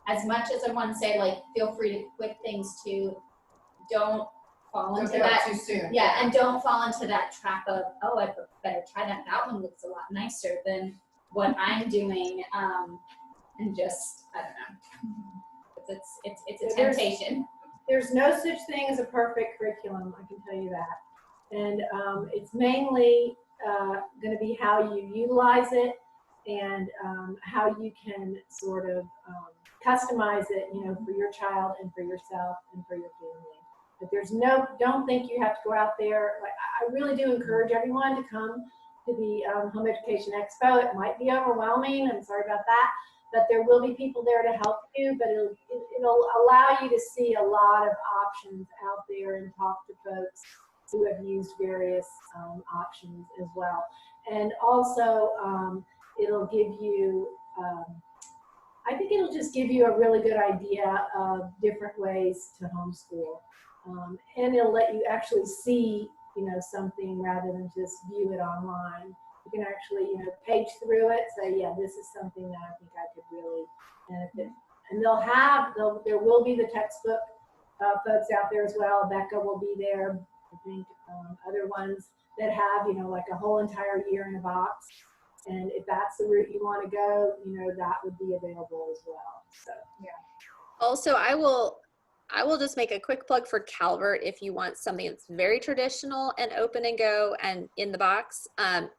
as much as I want to say, like, feel free to quit things too, don't fall into that too soon. Yeah, and don't fall into that trap of, oh, I better try that. That one looks a lot nicer than what I'm doing, and just, I don't know. It's a temptation. There's no such thing as a perfect curriculum, I can tell you that. And it's mainly going to be how you utilize it and how you can sort of customize it, for your child and for yourself and for your family. But don't think you have to go out there. Like, I really do encourage everyone to come to the Home Education Expo. It might be overwhelming, I'm sorry about that, but there will be people there to help you, but it'll allow you to see a lot of options out there and talk to folks who have used various options as well. And also, it'll give you, I think it'll just give you a really good idea of different ways to homeschool. And it'll let you actually see, something rather than just view it online. You can actually, page through it, say, yeah, this is something that I think I could really benefit. And there will be the textbook folks out there as well. Becca will be there. I think other ones that have, like a whole entire year in a box. And if that's the route you want to go, that would be available as well. So, yeah. Also, I will just make a quick plug for Calvert if you want something that's very traditional and open and go and in the box.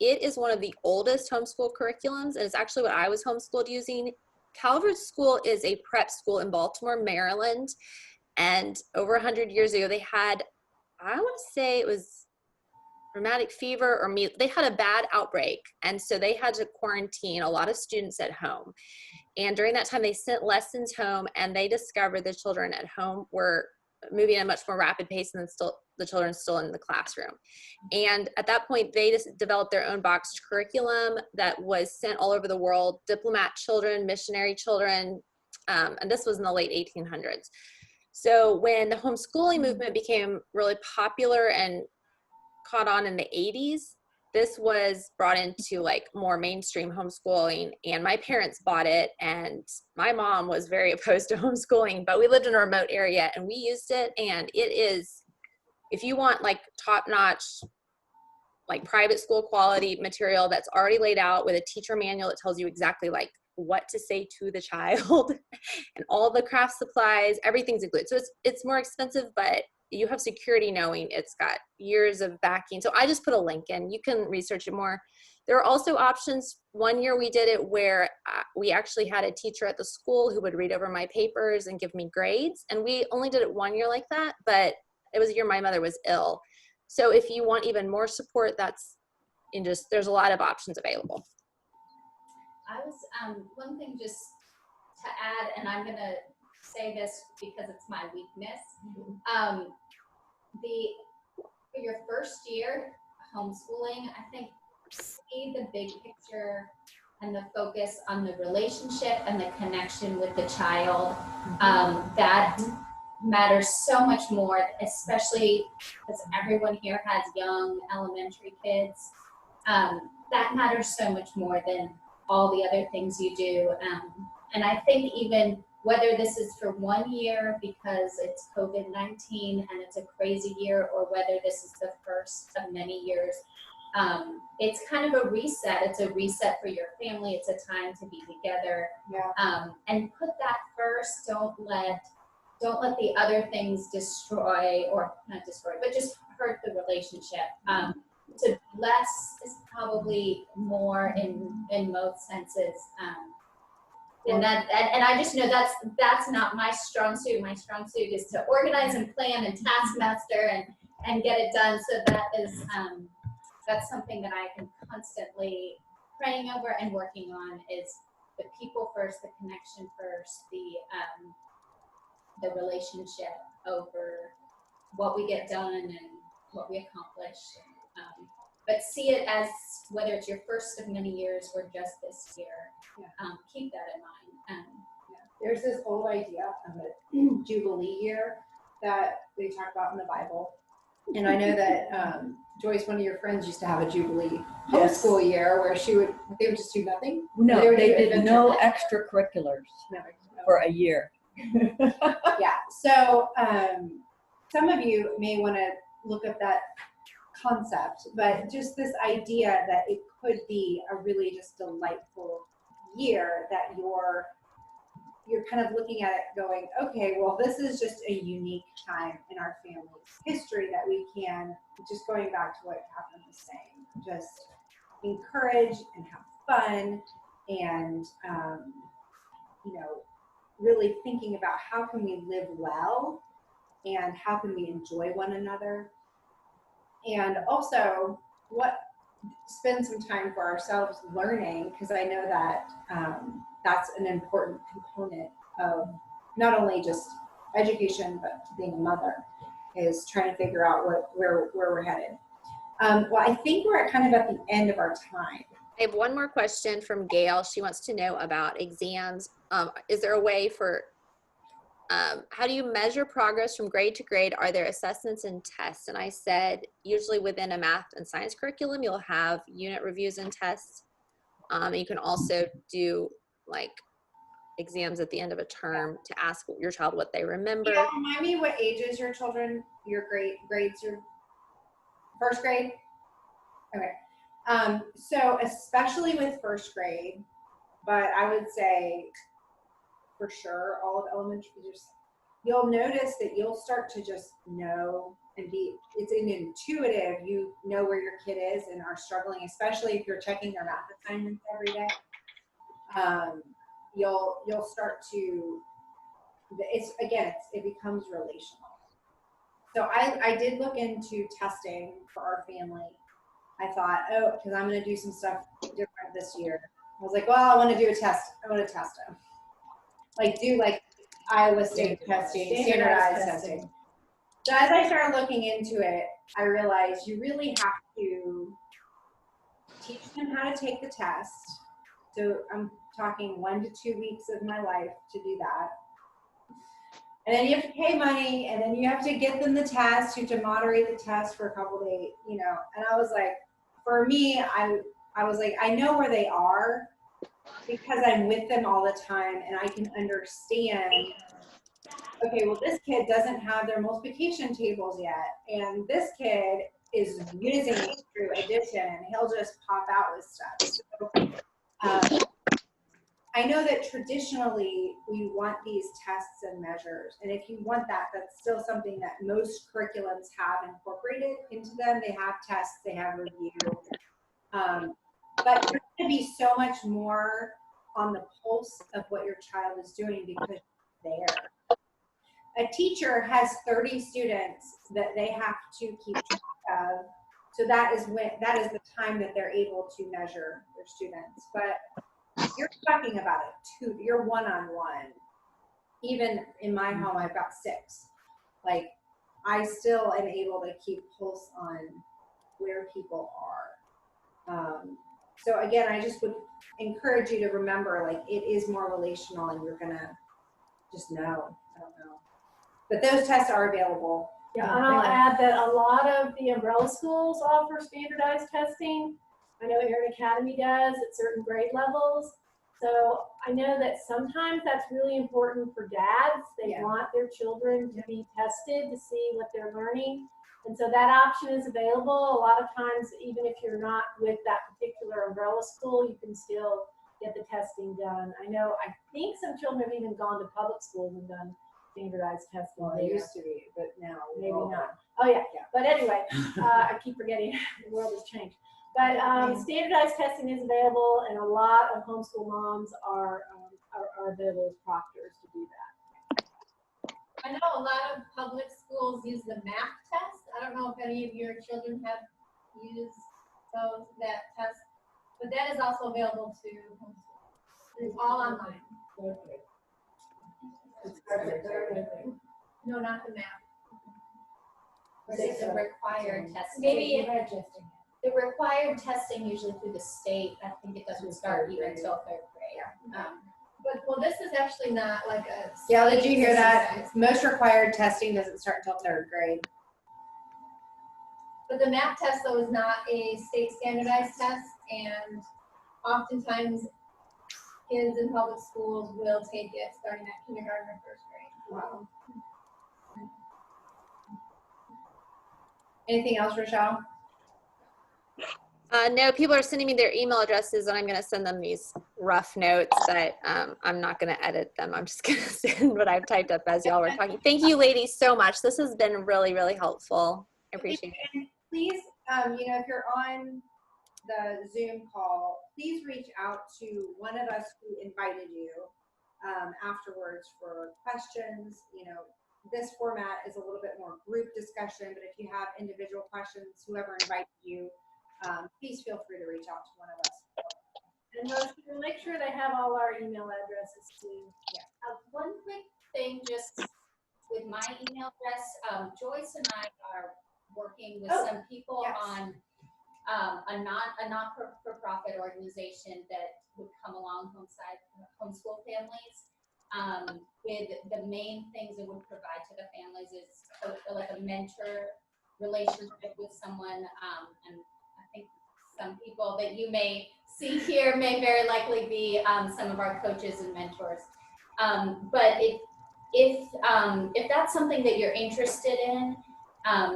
It is one of the oldest homeschool curriculums, and it's actually what I was homeschooled using. Calvert School is a prep school in Baltimore, Maryland, and over 100 years ago, they had, I want to say it was rheumatic fever or they had a bad outbreak, and so they had to quarantine a lot of students at home. And during that time, they sent lessons home, and they discovered the children at home were moving at a much more rapid pace than the children still in the classroom. And at that point, they just developed their own boxed curriculum that was sent all over the world, diplomat children, missionary children, and this was in the late 1800s. So when the homeschooling movement became really popular and caught on in the 80s, this was brought into like more mainstream homeschooling, and my parents bought it, and my mom was very opposed to homeschooling, but we lived in a remote area and we used it. And it is, if you want like top-notch, like private school quality material that's already laid out with a teacher manual that tells you exactly like what to say to the child and all the craft supplies, everything's included. So it's more expensive, but you have security knowing it's got years of backing. So I just put a link in. You can research it more. There are also options. One year we did it where we actually had a teacher at the school who would read over my papers and give me grades. And we only did it 1 year like that, but it was a year my mother was ill. So if you want even more support, there's a lot of options available. I was, one thing just to add, and I'm gonna say this because it's my weakness. For your first year homeschooling, I think see the big picture and the focus on the relationship and the connection with the child. That matters so much more, especially because everyone here has young elementary kids. That matters so much more than all the other things you do. And I think even whether this is for 1 year because it's COVID-19 and it's a crazy year, or whether this is the first of many years, it's kind of a reset. It's a reset for your family. It's a time to be together. And put that first. Don't let the other things destroy, or not destroy, but just hurt the relationship. So less is probably more in most senses. And I just know that's not my strong suit. My strong suit is to organize and plan and taskmaster and get it done. So that's something that I am constantly praying over and working on, is the people first, the connection first, the relationship over what we get done and what we accomplish. But see it as whether it's your first of many years or just this year. Keep that in mind. There's this old idea of a Jubilee year that they talk about in the Bible. And I know that Joyce, one of your friends, used to have a Jubilee homeschool year where they would just do nothing. No, They would they do did adventure. no extracurriculars for a year. Yeah. So some of you may want to look at that concept, but just this idea that it could be a really just delightful year, that you're kind of looking at it going, okay, well, this is just a unique time in our family's history that we can, just going back to what Catherine was saying, just encourage and have fun, and really thinking about how can we live well and how can we enjoy one another, and also spend some time for ourselves learning, because I know that that's an important component of not only just education but being a mother, is trying to figure out where we're headed. Well, I think we're kind of at the end of our time. I have one more question from Gail. She wants to know about exams. Is there a way for, how do you measure progress from grade to grade? Are there assessments and tests? And I said, usually within a math and science curriculum, you'll have unit reviews and tests. You can also do like exams at the end of a term to ask your child what they remember. Yeah, remind me what ages your children, your grades, your first grade? Okay. So especially with first grade, but I would say for sure all of elementary, you'll notice that you'll start to just know and it's an intuitive, you know where your kid is and are struggling, especially if you're checking their math assignments every day. You'll start to, it becomes relational. So I did look into testing for our family. I thought, because I'm going to do some stuff different this year. I was like, well, I want to do a test. I want to test them. Do Iowa State testing, standardized testing. So as I started looking into it, I realized you really have to teach them how to take the test. So I'm talking 1 to 2 weeks of my life to do that. And then you have to pay money, and then you have to get them the test. You have to moderate the test for a couple of days, And I was like, for me, I was like, I know where they are because I'm with them all the time, and I can understand, okay, well, this kid doesn't have their multiplication tables yet, and this kid is using it through addition, and he'll just pop out with stuff. So, I know that traditionally we want these tests and measures, and if you want that, that's still something that most curriculums have incorporated into them. They have tests, they have review, but there's going to be so much more on the pulse of what your child is doing because you're there. A teacher has 30 students that they have to keep track of, so that is the time that they're able to measure their students. But you're talking about you're one-on-one. Even in my home, I've got 6. Like, I still am able to keep pulse on where people are. So again, I just would encourage you to remember, like, it is more relational, and you're gonna just know. I don't know. But those tests are available. Yeah, and I'll add that a lot of the umbrella schools offer standardized testing. I know Erin Academy does at certain grade levels. So I know that sometimes that's really important for dads. They want their children to be tested to see what they're learning. And so that option is available. A lot of times, even if you're not with that particular umbrella school, you can still get the testing done. I think some children have even gone to public schools and done standardized testing. Well, it used to be, but now maybe not. Oh yeah. But anyway, I keep forgetting the world has changed. But standardized testing is available, and a lot of homeschool moms are available as proctors to do that. I know a lot of public schools use the math test. I don't know if any of your children have used that test, but that is also available to homeschool. It's all online. No, not the math. Versus the required testing. Maybe The required testing usually through the state, I think it doesn't start even until 3rd grade. But this is actually not like a. Yeah, did you hear that? Most required testing doesn't start until 3rd grade. But the math test, though, is not a state standardized test, and oftentimes kids in public schools will take it starting at kindergarten or 1st grade. Wow. Anything else, Rochelle? No, people are sending me their email addresses, and I'm going to send them these rough notes, but I'm not going to edit them. I'm just going to send what I've typed up as y'all were talking. Thank you, ladies, so much. This has been really, really helpful. I appreciate it. And please, if you're on the Zoom call, please reach out to one of us who invited you afterwards for questions. This format is a little bit more group discussion, but if you have individual questions, whoever invited you, please feel free to reach out to one of us. And make sure they have all our email addresses too. Yeah. One quick thing, just with my email address, Joyce and I are working with some people on a not-for-profit organization that would come along alongside homeschool families. With the main things it would provide to the families is like a mentor relationship with someone, and I think some people that you may see here may very likely be some of our coaches and mentors. But if that's something that you're interested in,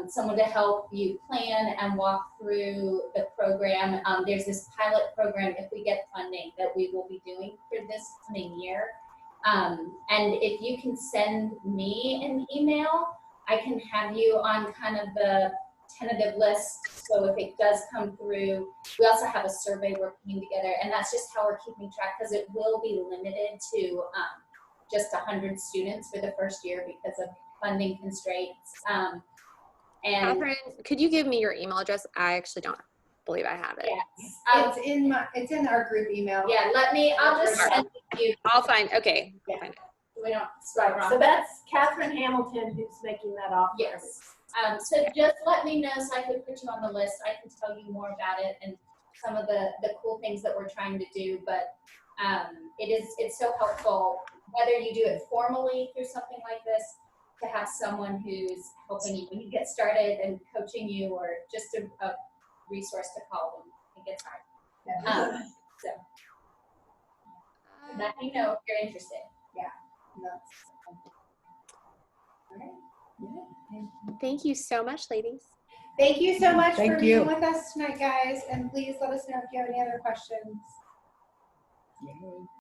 someone to help you plan and walk through the program, there's this pilot program, if we get funding, that we will be doing for this coming year. And if you can send me an email, I can have you on kind of the tentative list. So if it does come through, we also have a survey we're putting together, and that's just how we're keeping track, because it will be limited to just 100 students for the first year because of funding constraints. And Catherine, could you give me your email address? I actually don't believe I have it. yes. It's in our group email. Yeah, I'll just send it to you. I'll find, okay. Yeah. I'll find it. We don't spell wrong. So that's Catherine Hamilton who's making that offer. Yes. So just let me know so I can put you on the list. I can tell you more about it and some of the cool things that we're trying to do. But it's so helpful, whether you do it formally through something like this, to have someone who's helping you when you get started and coaching you, or just a resource to call when it gets hard. So let me know if you're interested. All right. Thank you so much, ladies. Thank you so much Thank for you. being with us tonight, guys. And please let us know if you have any other questions.